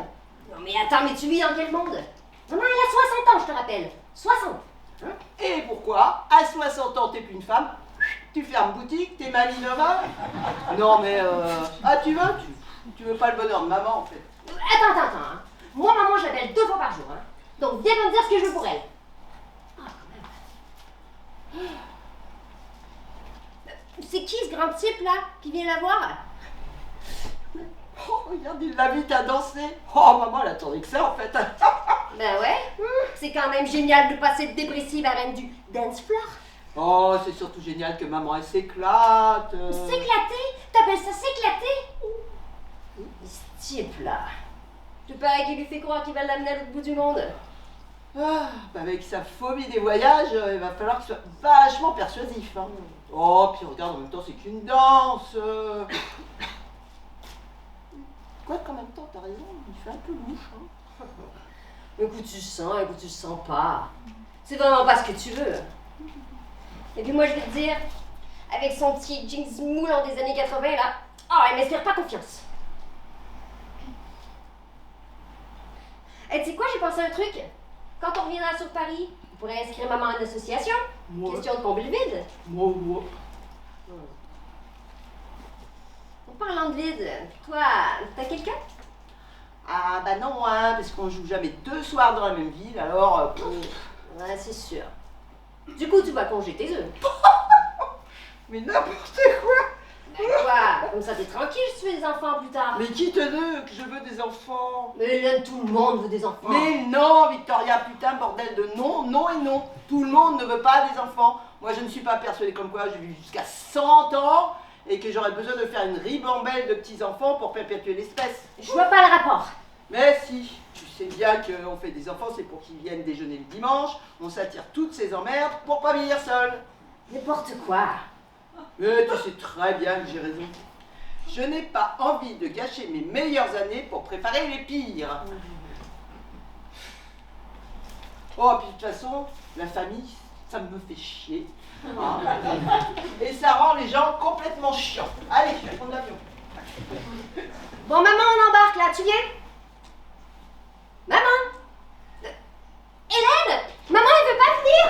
Non mais attends, mais tu vis dans quel monde? Maman, elle a 60 ans, je te rappelle. 60. Et pourquoi, à 60 ans, t'es plus une femme? Tu fermes boutique, t'es Malinova? Non mais ah tu veux pas le bonheur de maman en fait. Attends, hein. Moi, maman, je l'appelle 2 fois par jour, hein. Donc viens me dire ce que je veux pour elle. Ah, quand même. C'est qui ce grand type là qui vient la voir? Oh regarde, il l'invite à danser. Oh maman, elle attendait que ça en fait. Ben ouais. C'est quand même génial de passer de dépressive à reine du dance floor. Oh, c'est surtout génial que maman elle s'éclate. S'éclater? T'appelles ça s'éclater? Ce type là. Tu parais qu'il lui fait croire qu'il va l'amener à l'autre bout du monde. Ah, bah avec sa phobie des voyages, il va falloir qu'il soit vachement persuasif. Hein. Oh, puis regarde, en même temps, c'est qu'une danse. Quoi qu'en même temps, t'as raison, il fait un peu louche. Hein. Écoute, tu sens pas. C'est vraiment pas ce que tu veux. Et puis moi, je vais te dire, avec son petit jeans moulant des années 80, là, elle m'inspire pas confiance. Et tu sais quoi, j'ai pensé à un truc. Quand on reviendra sur Paris, on pourrait inscrire maman en association. Moi, Question de combler le vide. moi. En parlant de vide, toi, t'as quelqu'un? Ah bah non, hein, parce qu'on joue jamais 2 soirs dans la même ville, alors... Ouais, c'est sûr. Du coup, tu vas congeler tes œufs. Mais n'importe quoi. Ben quoi? Comme ça, t'es tranquille si tu veux des enfants plus tard. Mais qui te veut que je veux des enfants? Mais là, tout le monde veut des enfants. Mais non, Victoria, putain, bordel de non, non et non. Tout le monde ne veut pas des enfants. Moi, je ne suis pas persuadée comme quoi j'ai vu jusqu'à 100 ans et que j'aurais besoin de faire une ribambelle de petits-enfants pour perpétuer l'espèce. Je vois pas le rapport. Mais si, tu sais bien qu'on fait des enfants, c'est pour qu'ils viennent déjeuner le dimanche, on s'attire toutes ces emmerdes pour pas vieillir seul. N'importe quoi. Mais tu sais très bien que j'ai raison. Je n'ai pas envie de gâcher mes meilleures années pour préparer les pires. Oh, puis de toute façon, la famille, ça me fait chier. Ah. Et ça rend les gens complètement chiants. Allez, je vais prendre l'avion. Bon, maman, on embarque là, tu viens? Maman! Hélène! Maman, elle veut pas venir!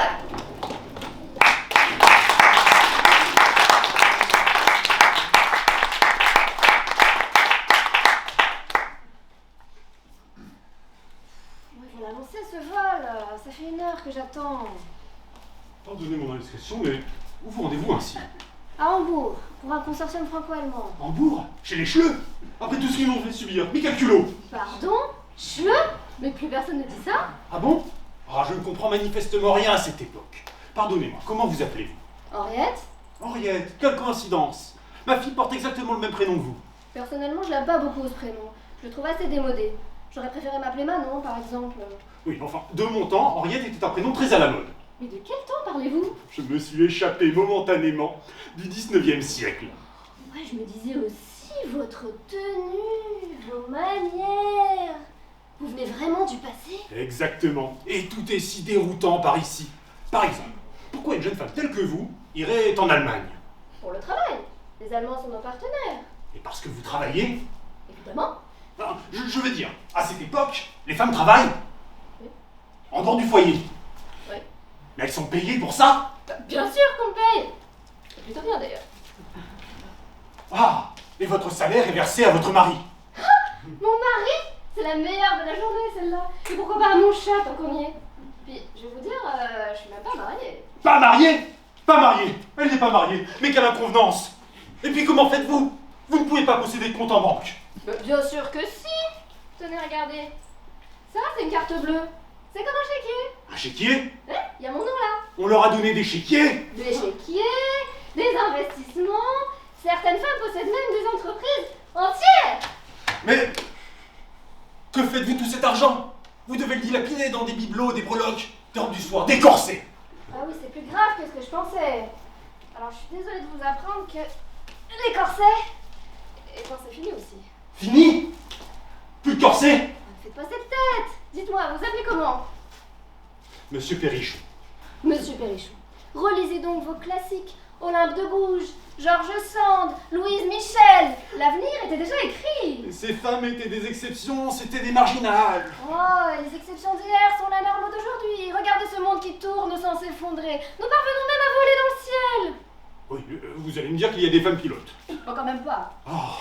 Il faut l'annoncer ce vol, ça fait 1 heure que j'attends. Pardonnez mon indiscrétion, mais où vous rendez-vous ainsi? À Hambourg, pour un consortium franco-allemand. Hambourg? Chez les Schleux? Après tout ce qu'ils m'ont fait subir, mais quel culot! Pardon? Schleux? Mais plus personne ne dit ça. Ah bon? Ah, je ne comprends manifestement rien à cette époque. Pardonnez-moi, comment vous appelez-vous? Henriette? Henriette, quelle coïncidence! Ma fille porte exactement le même prénom que vous. Personnellement, je l'aime pas beaucoup ce prénom. Je le trouve assez démodé. J'aurais préféré m'appeler Manon, par exemple. Oui, enfin, de mon temps, Henriette était un prénom très à la mode. Mais de quel temps parlez-vous? Je me suis échappé momentanément du 19e siècle. Ouais, je me disais aussi, votre tenue, vos manières... Vous venez vraiment du passé? Exactement. Et tout est si déroutant par ici. Par exemple, pourquoi une jeune femme telle que vous irait en Allemagne? Pour le travail. Les Allemands sont nos partenaires. Et parce que vous travaillez? Évidemment. Enfin, je veux dire, à cette époque, les femmes travaillent. Oui. En dehors du foyer. Oui. Mais elles sont payées pour ça? Bien sûr qu'on paye. C'est plutôt bien d'ailleurs. Ah, et votre salaire est versé à votre mari. Mon mari? C'est la meilleure de la journée, celle-là. Et pourquoi pas à mon chat, tant qu'on y est? Puis, je vais vous dire, je suis même pas mariée. Pas mariée? Pas mariée. Elle n'est pas mariée. Mais quelle inconvenance. Et puis comment faites-vous? Vous ne pouvez pas posséder de compte en banque. Bien sûr que si. Tenez, regardez. Ça, c'est une carte bleue. C'est comme un chéquier. Un chéquier? Hein? Il y a mon nom là. On leur a donné des chéquiers? Des chéquiers, des investissements. Certaines femmes possèdent même des entreprises entières. Mais que faites-vous de tout cet argent? Vous devez le dilapider dans des bibelots, des breloques, des robes du soir, des corsets. Ah oui, c'est plus grave que ce que je pensais. Alors, je suis désolée de vous apprendre que les corsets, et quand c'est fini aussi. Fini? Plus de corsets? Faites pas cette tête. Dites-moi, vous appelez comment? Monsieur Perrichon. Monsieur Perrichon, relisez donc vos classiques. Olympe de Gouges, Georges Sand, Louise Michel. L'avenir était déjà écrit. Et ces femmes étaient des exceptions, c'était des marginales. Oh, les exceptions d'hier sont la norme d'aujourd'hui. Regardez ce monde qui tourne sans s'effondrer. Nous parvenons même à voler dans le ciel. Oui, vous allez me dire qu'il y a des femmes pilotes. Oh, quand même pas. Oh,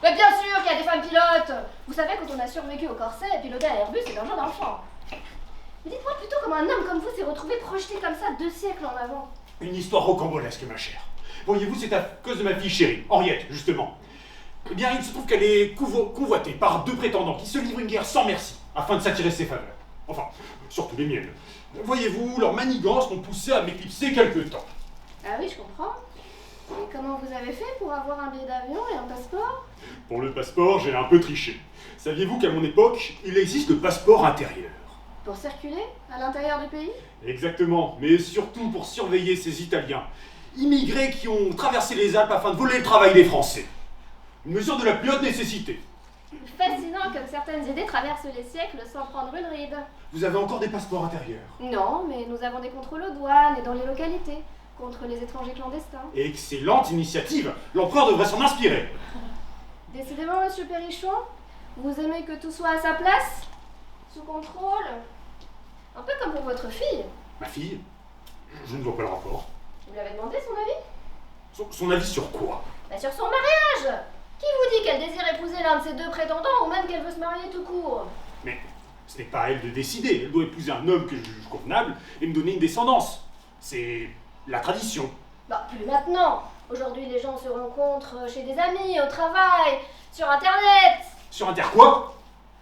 Mais bien sûr qu'il y a des femmes pilotes. Vous savez, quand on a survécu au corset, piloter à Airbus, c'est un jeu d'enfant. Mais dites-moi plutôt comment un homme comme vous s'est retrouvé projeté comme ça 2 siècles en avant. une histoire rocambolesque, ma chère. Voyez-vous, c'est à cause de ma fille chérie, Henriette, justement. Eh bien, il se trouve qu'elle est convoitée par 2 prétendants qui se livrent une guerre sans merci, afin de s'attirer ses faveurs. Enfin, surtout les miennes. Voyez-vous, leurs manigances m'ont poussé à m'éclipser quelque temps. Ah oui, je comprends. Et comment vous avez fait pour avoir un billet d'avion et un passeport? Pour le passeport, j'ai un peu triché. Saviez-vous qu'à mon époque, il existe le passeport intérieur? Pour circuler à l'intérieur du pays? Exactement, mais surtout pour surveiller ces Italiens, immigrés qui ont traversé les Alpes afin de voler le travail des Français. Une mesure de la plus haute nécessité. Fascinant comme certaines idées traversent les siècles sans prendre une ride. Vous avez encore des passeports intérieurs. Non, mais nous avons des contrôles aux douanes et dans les localités, contre les étrangers clandestins. Excellente initiative. L'empereur devrait s'en inspirer. Décidément, monsieur Perrichon, vous aimez que tout soit à sa place, sous contrôle. Un peu comme pour votre fille. Ma fille? Je ne vois pas le rapport. Vous lui avez demandé son avis? Son avis sur quoi? Bah sur son mariage. Qui vous dit qu'elle désire épouser l'un de ses deux prétendants ou même qu'elle veut se marier tout court? Mais ce n'est pas à elle de décider. Elle doit épouser un homme que je juge convenable et me donner une descendance. C'est la tradition. Bah plus maintenant. Aujourd'hui les gens se rencontrent chez des amis, au travail, sur internet. Sur Inter quoi?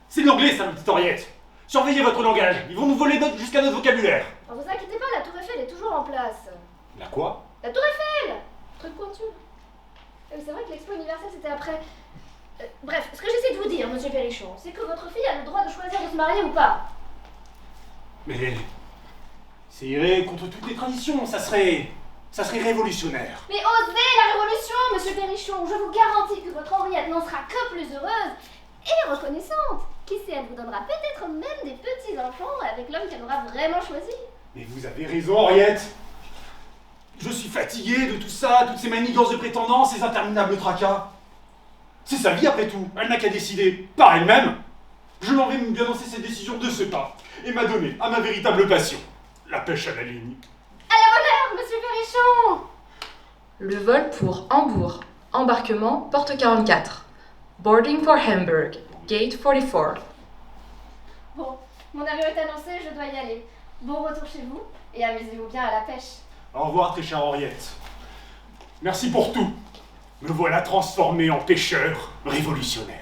C'est de l'anglais, ça, ma petite Henriette. Surveillez votre langage. Ils vont nous voler jusqu'à notre vocabulaire. Ne vous inquiétez pas, la tour Eiffel est toujours en place. La quoi? La tour Eiffel. Truc pointu. C'est vrai que l'expo universelle c'était après... bref, ce que j'essaie de vous dire, monsieur Perrichon, c'est que votre fille a le droit de choisir de se marier ou pas. Mais ça irait contre toutes les traditions. Ça serait révolutionnaire. Mais osez la révolution, monsieur Perrichon. Je vous garantis que votre Henriette n'en sera que plus heureuse et reconnaissante. Qui sait, elle vous donnera peut-être même des petits-enfants avec l'homme qu'elle aura vraiment choisi. Mais vous avez raison, Henriette. Je suis fatigué de tout ça, toutes ces manigances de prétendants, ces interminables tracas. C'est sa vie après tout. Elle n'a qu'à décider par elle-même. Je m'en vais me annoncer ses décisions de ce pas et m'adonner à ma véritable passion, la pêche à la ligne. À la bonne heure, monsieur Perrichon. Le vol pour Hambourg. Embarquement porte 44. Boarding for Hamburg. Gate 44. Bon, mon avion est annoncé, je dois y aller. Bon retour chez vous et amusez-vous bien à la pêche. Au revoir, très chère Henriette. Merci pour tout. Me voilà transformé en pêcheur révolutionnaire.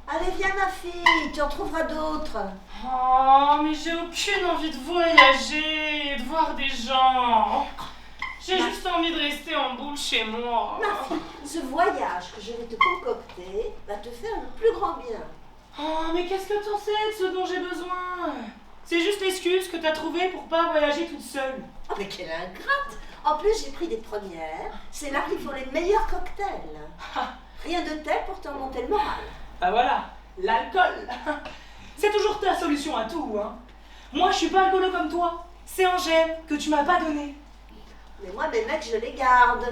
Allez, viens ma fille, tu en trouveras d'autres. Oh, mais j'ai aucune envie de voyager, de voir des gens. J'ai juste envie de rester en boule chez moi. Ma fille, ce voyage que je vais te concocter va te faire le plus grand bien. Oh, mais qu'est-ce que t'en sais de ce dont j'ai besoin? C'est juste l'excuse que t'as trouvée pour pas voyager toute seule. Oh, mais quelle ingrate! En plus, j'ai pris des premières. C'est là qu'ils font les meilleurs cocktails. Rien de tel pour te remonter le moral. Ah voilà, l'alcool. C'est toujours ta solution à tout, hein. Moi, je suis pas alcoolo comme toi. C'est un gène que tu m'as pas donné. Mais moi, mes mecs, je les garde.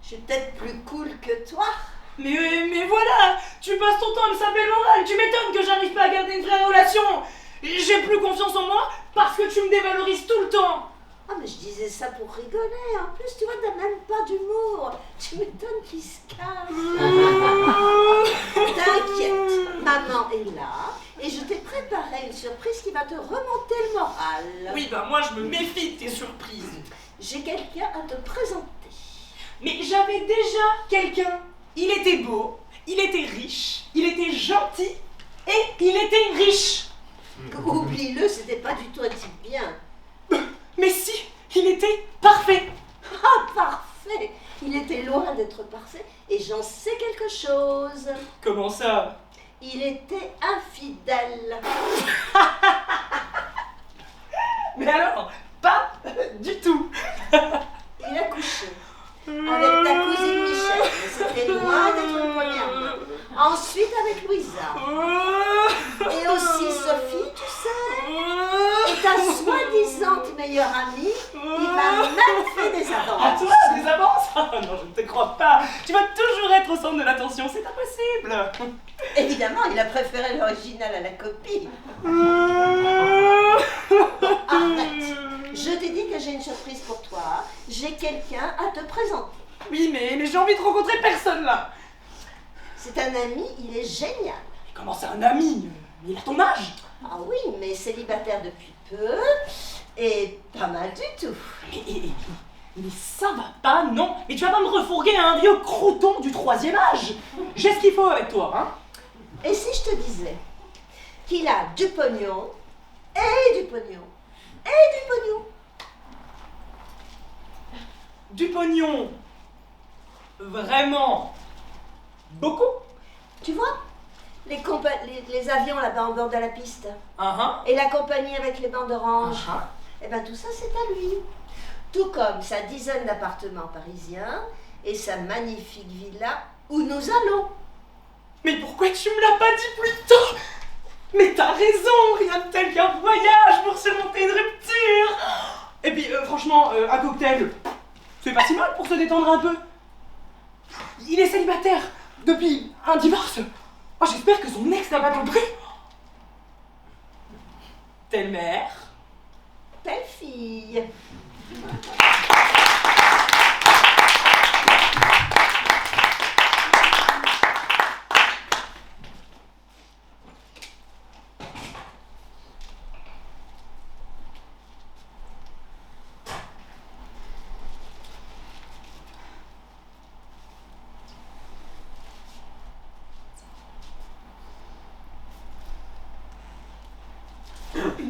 Je suis peut-être plus cool que toi. Mais voilà, tu passes ton temps à me saper le moral. Tu m'étonnes que j'arrive pas à garder une vraie relation. J'ai plus confiance en moi parce que tu me dévalorises tout le temps. Ah, mais je disais ça pour rigoler. En plus, tu vois, t'as même pas d'humour. Tu m'étonnes qu'il se casse. T'inquiète, maman est là et je t'ai préparé une surprise qui va te remonter le moral. Oui, bah moi, je me méfie de tes surprises. J'ai quelqu'un à te présenter. Mais j'avais déjà quelqu'un. Il était beau, il était riche, il était gentil et il était riche. Oublie-le, c'était pas du tout un type bien. Mais si, il était parfait. Ah, parfait. Il était loin d'être parfait et j'en sais quelque chose. Comment ça? Il était infidèle. Mais alors, pas du tout. Il a couché avec ta cousine Michel, mais c'était loin d'être une première main. Ensuite avec Louisa. Et aussi Sophie, tu sais. Et ta soi-disant meilleure amie, il m'a même fait des À avances. toi, des avances? Oh non, je ne te crois pas. Tu vas toujours être au centre de l'attention, c'est impossible. Évidemment, il a préféré l'original à la copie. Arrête. Je t'ai dit que j'ai une surprise pour toi. J'ai quelqu'un à te présenter. Oui, mais j'ai envie de rencontrer personne là. C'est un ami, il est génial. Mais comment c'est un ami? Il a ton âge. Ah oui, mais célibataire depuis peu et pas mal du tout. Mais ça va pas, non. Mais tu vas pas me refourguer à un vieux crouton du 3e âge. J'ai ce qu'il faut avec toi, hein. Et si je te disais qu'il a du pognon et du pognon et du pognon? Du pognon. Vraiment. Beaucoup. Tu vois les avions là-bas en bord de la piste. Et la compagnie avec les bandes oranges. Eh bien tout ça c'est à lui. Tout comme sa dizaine d'appartements parisiens et sa magnifique villa où nous allons. Mais pourquoi tu me l'as pas dit plus tôt? Mais t'as raison, rien de tel qu'un voyage pour surmonter une rupture. Et puis franchement, un cocktail, c'est pas si mal pour se détendre un peu. Il est célibataire depuis un divorce. Oh, j'espère que son ex n'a pas compris. Telle mère, telle fille.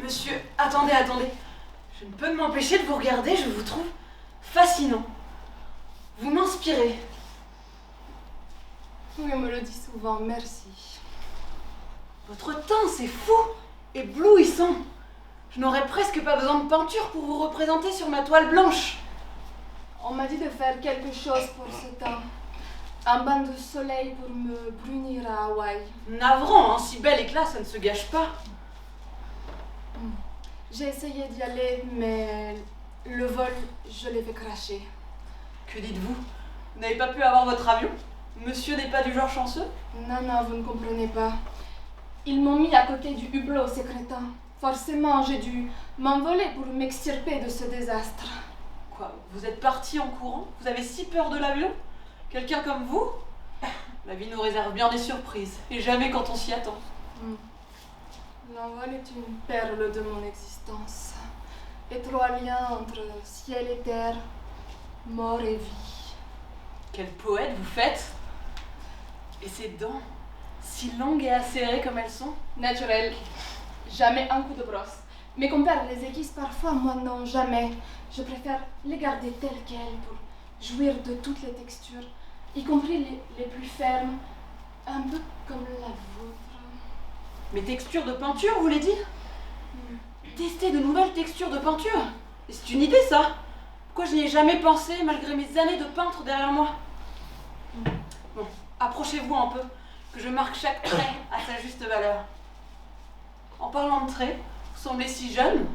Monsieur, attendez. Je ne peux m'empêcher de vous regarder, je vous trouve fascinant. Vous m'inspirez. Oui, on me le dit souvent, merci. Votre teint, c'est fou, éblouissant. Je n'aurais presque pas besoin de peinture pour vous représenter sur ma toile blanche. On m'a dit de faire quelque chose pour ce teint. Un bain de soleil pour me brunir à Hawaï. Navrant, un si bel éclat, ça ne se gâche pas. J'ai essayé d'y aller, mais le vol, je l'ai fait cracher. Que dites-vous? Vous n'avez pas pu avoir votre avion? Monsieur n'est pas du genre chanceux? Non, vous ne comprenez pas. Ils m'ont mis à côté du hublot, ces crétins. Forcément, j'ai dû m'envoler pour m'extirper de ce désastre. Quoi? Vous êtes parti en courant? Vous avez si peur de l'avion? Quelqu'un comme vous? La vie nous réserve bien des surprises, et jamais quand on s'y attend. L'envol est une perle de mon existence. Étroit lien entre ciel et terre, mort et vie. Quel poète vous faites! Et ces dents, si longues et acérées comme elles sont? Naturel. Jamais un coup de brosse. Mes compères les aiguisent parfois, moi non, jamais. Je préfère les garder telles quelles pour jouir de toutes les textures, y compris les plus fermes, un peu comme la vôtre. Mes textures de peinture, vous voulez dire? Tester de nouvelles textures de peinture? Et c'est une idée, ça! Pourquoi je n'y ai jamais pensé, malgré mes années de peintre derrière moi? Bon, approchez-vous un peu, que je marque chaque trait à sa juste valeur. En parlant de traits, vous semblez si jeune.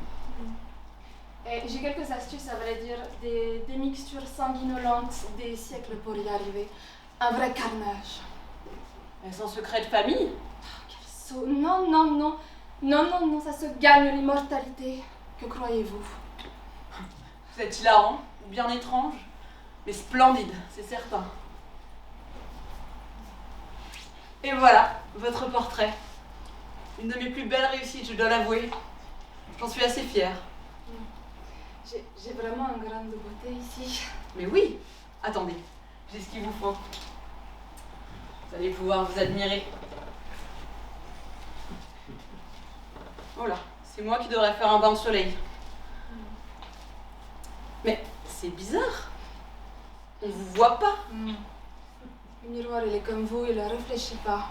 Et j'ai quelques astuces, à vrai dire, des mixtures sanguinolentes des siècles pour y arriver. Un vrai carnage. Est-ce un secret de famille? Non, ça se gagne l'immortalité. Que croyez-vous? Vous êtes hilarant, ou bien étrange, mais splendide, c'est certain. Et voilà, votre portrait. Une de mes plus belles réussites, je dois l'avouer. J'en suis assez fière. J'ai vraiment un grain de beauté ici. Mais oui, attendez, j'ai ce qu'il vous faut. Vous allez pouvoir vous admirer. Voilà, c'est moi qui devrais faire un bain de soleil. Mais c'est bizarre. On vous voit pas. Le miroir, il est comme vous, il ne réfléchit pas.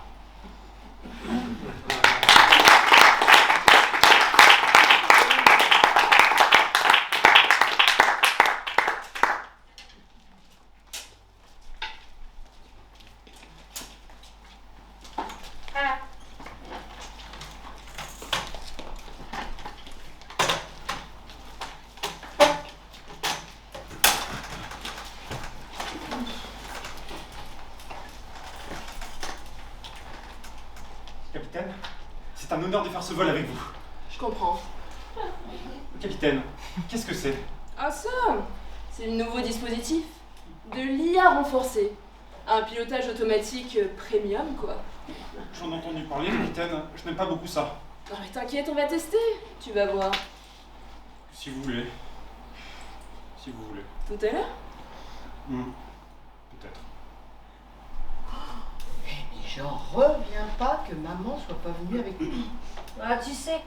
Capitaine, c'est un honneur de faire ce vol avec vous. Je comprends. Capitaine, qu'est-ce que c'est? Ah ça, c'est le nouveau dispositif. De l'IA renforcée. Un pilotage automatique premium, quoi. J'en ai entendu parler, capitaine. Je n'aime pas beaucoup ça. Non mais t'inquiète, on va tester. Tu vas voir. Si vous voulez. Si vous voulez. Tout à l'heure? Peut-être. Mais j'en reviens pas que maman soit pas venue avec nous. Ah, tu sais,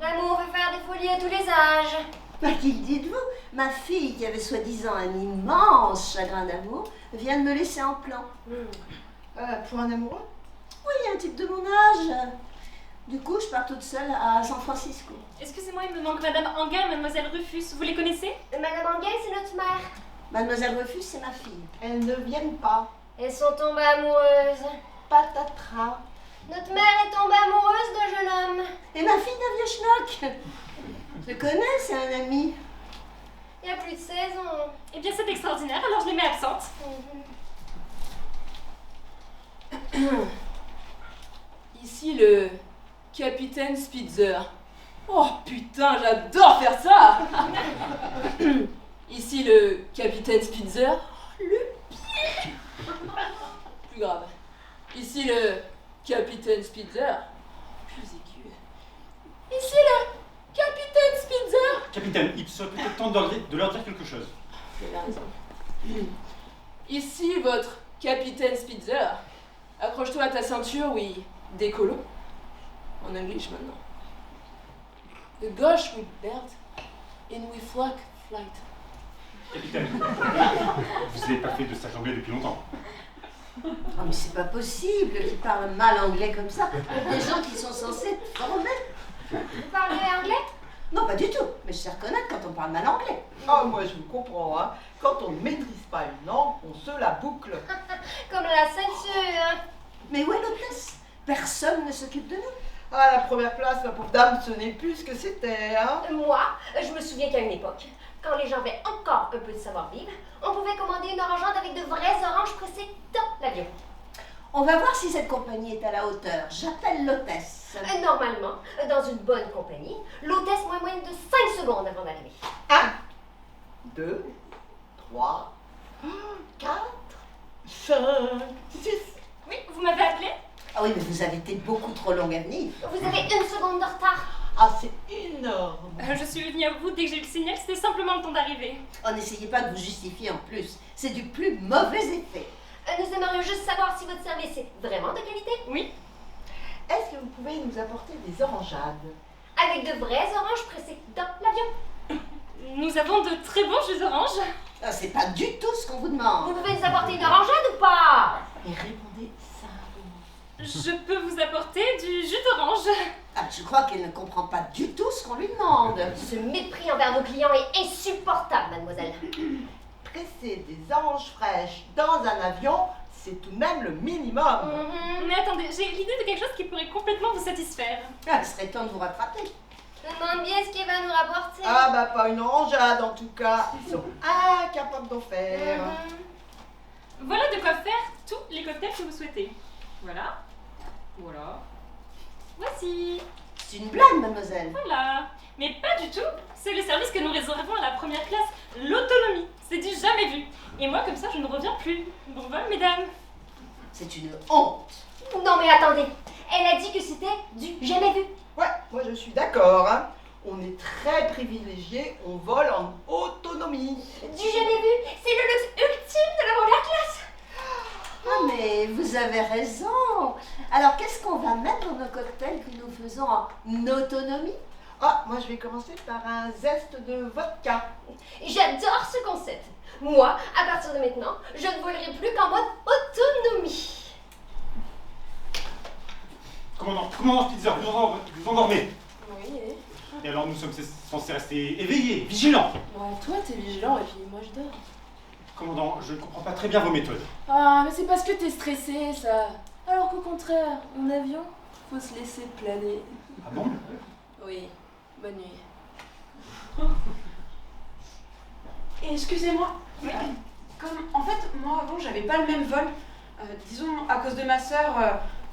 l'amour fait faire des folies à tous les âges. Bah, qu'il dites-vous, ma fille, qui avait soi-disant un immense chagrin d'amour, vient de me laisser en plan. Pour un amoureux? Oui, un type de mon âge. Du coup, je pars toute seule à San Francisco. Excusez-moi, il me manque Madame Anguin et Mademoiselle Rufus. Vous les connaissez? Madame Anguin, c'est notre mère. Mademoiselle Rufus, c'est ma fille. Elles ne viennent pas. Elles sont tombées amoureuses. Patatras. Notre mère est tombée amoureuse d'un jeune homme. Et ma fille d'un vieux schnock. Je le connais, c'est un ami. Il y a plus de 16 ans. Eh bien, c'est extraordinaire, alors je les mets absentes. Ici le capitaine Spitzer. Oh putain, j'adore faire ça. Ici le capitaine Spitzer. Le pied. Plus grave. Ici le capitaine Spitzer. Plus aigu. Ici le capitaine Spitzer. Capitaine, il serait peut-être temps de leur dire quelque chose. Vous avez raison. Ici votre capitaine Spitzer. Accroche-toi à ta ceinture, oui, décolo. En anglais maintenant. The gauche with belt, and we flight. Capitaine, vous n'avez pas fait de stage anglais depuis longtemps. Oh, mais c'est pas possible qu'ils parlent mal anglais comme ça. Pour des gens qui sont censés être formés. Vous parlez anglais? Non, pas du tout. Mais je sais reconnaître quand on parle mal anglais. Ah, moi je vous comprends, hein. Quand on ne maîtrise pas une langue, on se la boucle. Comme la ceinture. Mais où est l'hôtesse? Personne ne s'occupe de nous. Ah, la première place, la pauvre dame, ce n'est plus ce que c'était, hein. Moi, je me souviens qu'à une époque, quand les gens avaient encore un peu de savoir-vivre, on pouvait commander une orangeade avec de vraies oranges pressées dans l'avion. On va voir si cette compagnie est à la hauteur. J'appelle l'hôtesse. Normalement, dans une bonne compagnie, l'hôtesse moins moyenne de 5 secondes avant d'arriver. 1, 2, 3, 4, 5, 6. Oui, vous m'avez appelé? Ah oui, mais vous avez été beaucoup trop longue à venir. Vous avez 1 seconde de retard. Ah, c'est énorme. Je suis venue à vous dès que j'ai eu le signal, c'était simplement le temps d'arriver. Oh, n'essayez pas de vous justifier en plus. C'est du plus mauvais effet. Nous aimerions juste savoir si votre service est vraiment de qualité. Oui. Est-ce que vous pouvez nous apporter des orangeades? Avec de vraies oranges pressées dans l'avion. Nous avons de très bons jus d'orange. Ah, c'est pas du tout ce qu'on vous demande. Vous pouvez nous apporter une orangeade ou pas? Et répondez simplement. Je peux vous apporter du jus d'orange. Ah, je crois qu'elle ne comprend pas du tout ce qu'on lui demande. Ce mépris envers nos clients est insupportable, mademoiselle. Presser des oranges fraîches dans un avion, c'est tout de même le minimum. Mais attendez, j'ai l'idée de quelque chose qui pourrait complètement vous satisfaire. Ah, il serait temps de vous rattraper. Je me demande bien ce qu'il va nous rapporter. Ah bah pas une orangeade en tout cas. Ils sont incapables d'en faire. Voilà de quoi faire tous les cocktails que vous souhaitez. Voilà. Voilà. Voici. C'est une blague, mademoiselle. Voilà. Mais pas du tout. C'est le service que nous réservons à la première classe. L'autonomie. C'est du jamais vu. Et moi, comme ça, je ne reviens plus. Bon vol, mesdames. C'est une honte. Non mais attendez. Elle a dit que c'était du jamais vu. Ouais, moi je suis d'accord. Hein. On est très privilégiés, on vole en autonomie. Du jamais vu. C'est le luxe ultime de la première classe. Ah mais vous avez raison. Alors qu'est-ce qu'on va mettre dans nos cocktails que nous faisons en autonomie? Ah, moi je vais commencer par un zeste de vodka. J'adore ce concept. Moi, à partir de maintenant, je ne volerai plus qu'en mode autonomie. Commandant Spitzer, vous endormez. Oui. Et alors nous sommes censés rester éveillés, vigilants. Bon, toi t'es vigilant et puis moi je dors. Commandant, je ne comprends pas très bien vos méthodes. Ah, mais c'est parce que t'es stressé, ça. Alors qu'au contraire, en avion, faut se laisser planer. Ah bon? Oui, bonne nuit. Et excusez-moi, mais comme en fait, moi avant, j'avais pas le même vol. Disons, à cause de ma sœur,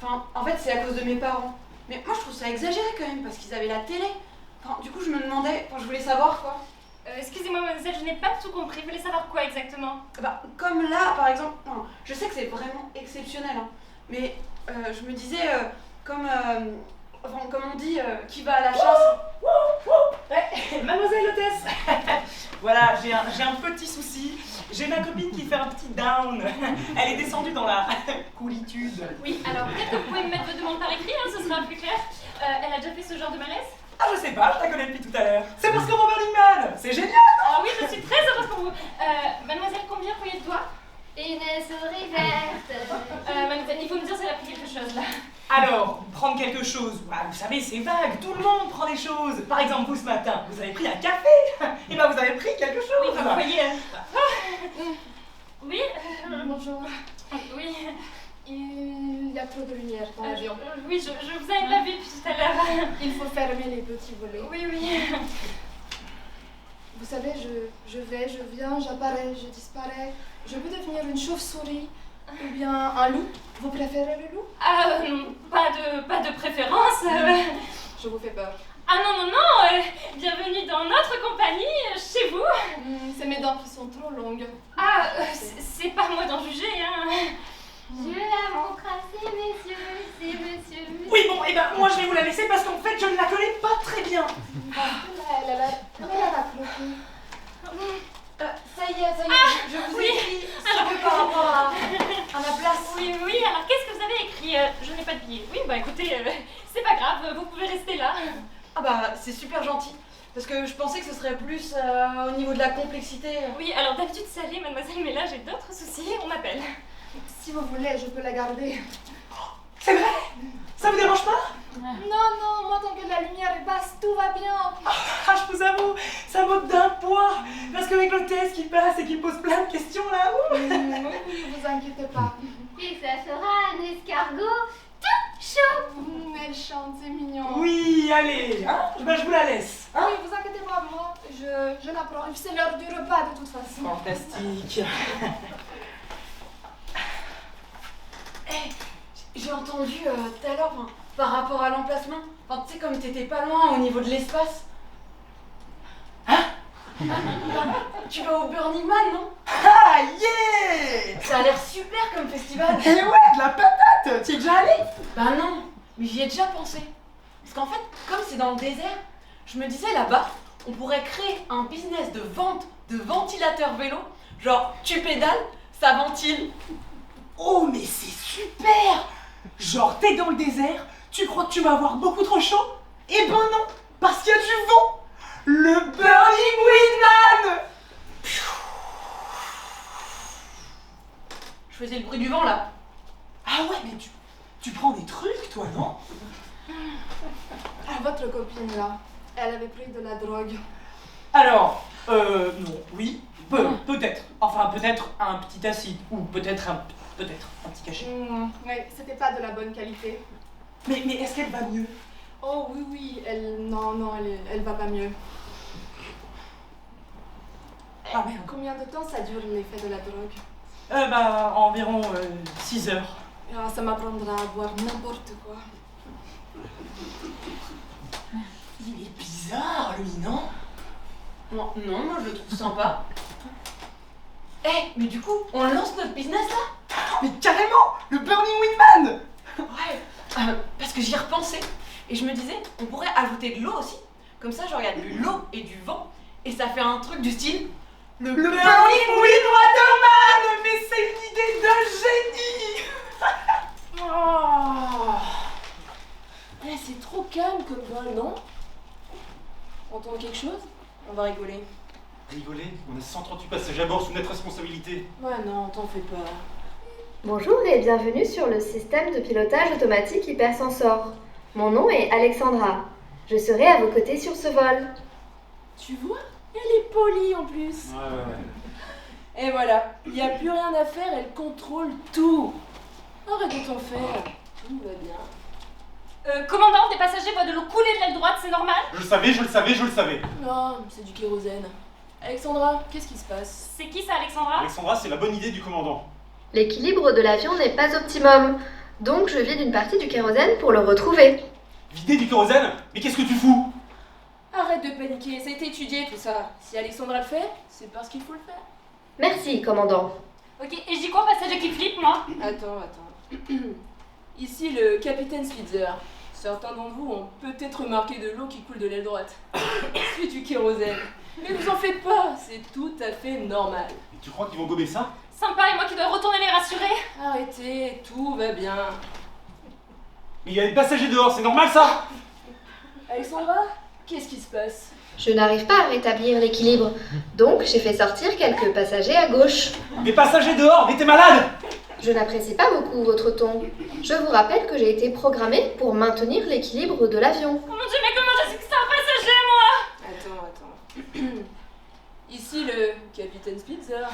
enfin, en fait, c'est à cause de mes parents. Mais moi, je trouve ça exagéré quand même, parce qu'ils avaient la télé. Enfin, du coup, je me demandais, je voulais savoir quoi. Excusez-moi, mademoiselle, je n'ai pas tout compris. Vous voulez savoir quoi exactement? Bah, comme là, par exemple, non, je sais que c'est vraiment exceptionnel, hein, mais je me disais, comme on dit, qui va à la chasse. Ouais, mademoiselle l'hôtesse. Voilà, j'ai un petit souci. J'ai ma copine qui fait un petit down. Elle est descendue dans la coolitude. Oui, alors peut-être que vous pouvez me mettre votre demande par écrit, hein, ce sera plus clair. Elle a déjà fait ce genre de malaise? Ah, je sais pas, je la connais depuis tout à l'heure. C'est parce qu'on va Burning Man. C'est génial. Ah oui, je suis très heureuse pour vous. Mademoiselle, combien vous voyez de doigts? Une souris verte. Mademoiselle, il faut me dire si elle a pris quelque chose. chose là. Alors, prendre quelque chose, bah, vous savez, c'est vague, tout le monde prend des choses. Par exemple, vous ce matin, vous avez pris un café. Et ben vous avez pris quelque chose. Oui, vous voyez. Oui. Bonjour. Oui. Il y a trop de lumière dans l'avion. Oui, je vous avais pas vu depuis tout à l'heure. Il faut fermer les petits volets. Oui, oui. Vous savez, je vais, je viens, j'apparais, je disparais. Je peux devenir une chauve-souris ou bien un loup. Vous préférez le loup? Ah, pas de préférence. Je vous fais peur. Ah non, bienvenue dans notre compagnie, chez vous. C'est mes dents qui sont trop longues. Ah, c'est pas moi d'en juger, hein. Je la montre à ces messieurs, ces messieurs. Oui, bon, et ben moi je vais vous la laisser parce qu'en fait je ne la connais pas très bien. Elle a croqué. Ça y est, je vous ai écrit un peu par rapport à ma place. Oui, alors qu'est-ce que vous avez écrit? Je n'ai pas de billet. Oui, bah écoutez, c'est pas grave, vous pouvez rester là. Ah bah c'est super gentil, parce que je pensais que ce serait plus au niveau de la complexité. Oui, alors d'habitude ça allait, mademoiselle, mais là j'ai d'autres soucis, on m'appelle. Si vous voulez, je peux la garder. C'est vrai? Ça vous dérange pas? Non, moi tant que la lumière est basse, tout va bien. Ah, je vous avoue, ça m'ôte d'un poids. Parce qu'avec l'hôtesse qui passe et qui me pose plein de questions là. Oui, vous inquiétez pas. Et ça sera un escargot tout chaud. Elle chante, c'est mignon. Oui, allez, hein, ben, je vous la laisse. Hein? Oui, vous inquiétez pas, moi, je l'apprends. C'est l'heure du repas de toute façon. Fantastique. J'ai entendu tout à l'heure, par rapport à l'emplacement, tu sais comme t'étais pas loin au niveau de l'espace. Hein? Tu vas au Burning Man, non? Ah, yeah! Ça a l'air super comme festival. Eh ouais, de la patate. T'y es déjà allé? Bah non, mais j'y ai déjà pensé. Parce qu'en fait, comme c'est dans le désert, je me disais là-bas, on pourrait créer un business de vente de ventilateurs vélo. Genre, tu pédales, ça ventile. Oh, mais c'est super! Genre, t'es dans le désert, tu crois que tu vas avoir beaucoup trop chaud? Eh ben non, parce qu'il y a du vent! Le Burning Windman! Je faisais le bruit du vent là. Ah ouais, mais tu prends des trucs, toi, non? Ah, votre copine là, elle avait pris de la drogue. Alors, non, oui, peut-être. Enfin, peut-être un petit acide, ou peut-être un petit cachet. Oui, c'était pas de la bonne qualité. Mais est-ce qu'elle va mieux? Oh oui, elle va pas mieux. Ah merde. Combien de temps ça dure l'effet de la drogue? Bah, environ 6 heures. Ah, ça m'apprendra à boire n'importe quoi. Il est bizarre, lui, non? Non, moi je le trouve sympa. Mais du coup, on lance notre business là? Mais carrément! Le Burning Windman! Ouais, parce que j'y repensais. Et je me disais, on pourrait ajouter de l'eau aussi. Comme ça, genre, il y a de l'eau et du vent. Et ça fait un truc du style. Le Burning Wind Waterman! Mais c'est une idée de génie! Oh. C'est trop calme comme vol, non? On entend quelque chose? On va rigoler. Rigoler? On a 138 passagers à bord sous notre responsabilité. Ouais, non, t'en fais pas. Bonjour et bienvenue sur le système de pilotage automatique hypersensor. Mon nom est Alexandra. Je serai à vos côtés sur ce vol. Tu vois? Elle est polie en plus. Ouais. Et voilà, il n'y a plus rien à faire, elle contrôle tout. Arrête de t'en faire. Tout va bien. Commandant, des passagers voient de l'eau couler de l'aile droite, c'est normal? Je le savais. Non, c'est du kérosène. Alexandra, qu'est-ce qui se passe? C'est qui ça, Alexandra? Alexandra, c'est la bonne idée du commandant. L'équilibre de l'avion n'est pas optimum, donc je vide une partie du kérosène pour le retrouver. Vider du kérosène? Mais qu'est-ce que tu fous? Arrête de paniquer, ça a été étudié tout ça. Si Alexandra le fait, c'est parce qu'il faut le faire. Merci, commandant. Ok, et je dis quoi, passager qui flippe, moi? Attends. Ici le capitaine Spitzer. Certains d'entre vous ont peut-être remarqué de l'eau qui coule de l'aile droite. C'est du kérosène. Mais vous en faites pas, c'est tout à fait normal. Et tu crois qu'ils vont gober ça? Sympa, et moi qui dois retourner les rassurer? Arrêtez, tout va bien. Mais il y a des passagers dehors, c'est normal ça? Alexandra, qu'est-ce qui se passe? Je n'arrive pas à rétablir l'équilibre, donc j'ai fait sortir quelques passagers à gauche. Des passagers dehors, mais t'es malade? Je n'apprécie pas beaucoup votre ton. Je vous rappelle que j'ai été programmée pour maintenir l'équilibre de l'avion. Oh mon Dieu, mais comment je suis que c'est un passager, moi? Attends. Ici le capitaine Spitzer.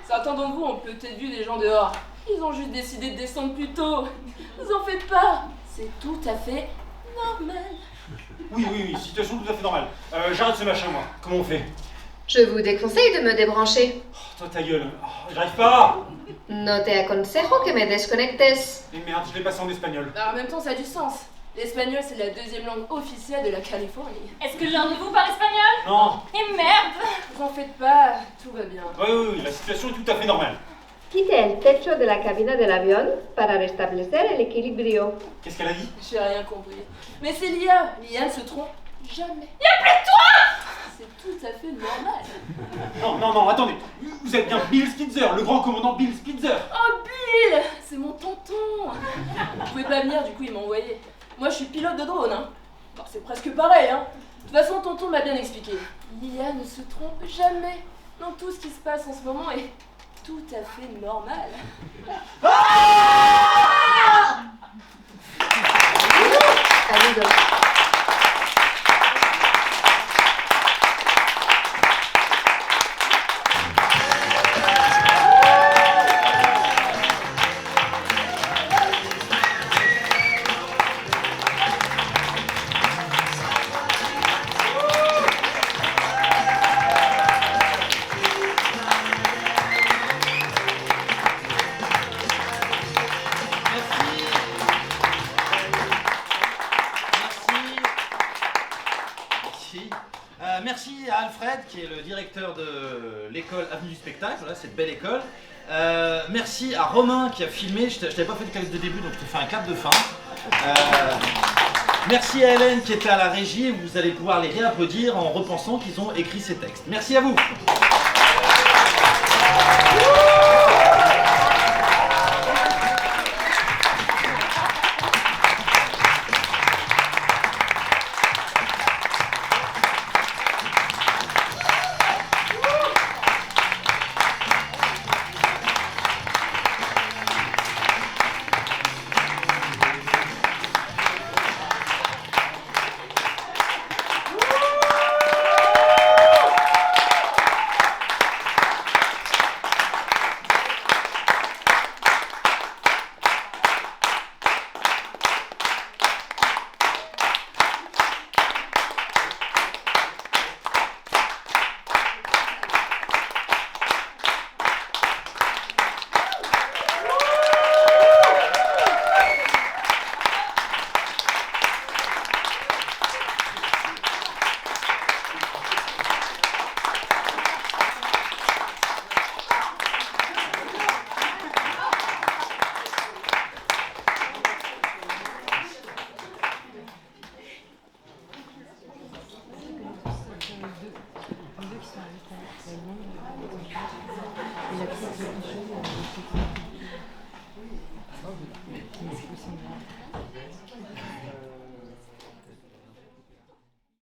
Certains d'entre vous ont peut-être vu des gens dehors. Ils ont juste décidé de descendre plus tôt. Vous en faites pas. C'est tout à fait normal. Oui, situation tout à fait normale. J'arrête ce machin, moi. Comment on fait? Je vous déconseille de me débrancher. Oh, toi, ta gueule. Oh, j'arrive pas. No te aconsejo que me desconectes. Mais merde, je l'ai passé en espagnol. Bah, en même temps, ça a du sens. L'espagnol, c'est la deuxième langue officielle de la Californie. Est-ce que l'un de vous parle espagnol? Non. Et merde! Vous en faites pas, tout va bien. Oui, la situation est tout à fait normale. Quite el techo de la cabina del avión para restablecer el equilibrio. Qu'est-ce qu'elle a dit? J'ai rien compris. Mais c'est l'IA. L'IA ne se trompe jamais. Y'a plus de toi! C'est tout à fait normal. Non, attendez. Vous êtes bien Bill Spitzer, le grand commandant Bill Spitzer. Oh, Bill! C'est mon tonton. Vous pouvez pas venir, du coup, il m'a envoyé. Moi, je suis pilote de drone, hein. Alors, c'est presque pareil, hein. De toute façon, tonton m'a bien expliqué. L'IA ne se trompe jamais. Non, tout ce qui se passe en ce moment est tout à fait normal. Amigo. Merci à Alfred, qui est le directeur de l'école Avenue du Spectacle, voilà, cette belle école. Merci à Romain qui a filmé, je t'avais pas fait de clap de début, donc je te fais un clap de fin. Merci à Hélène qui était à la régie, et vous allez pouvoir les réapplaudir en repensant qu'ils ont écrit ces textes. Merci à vous.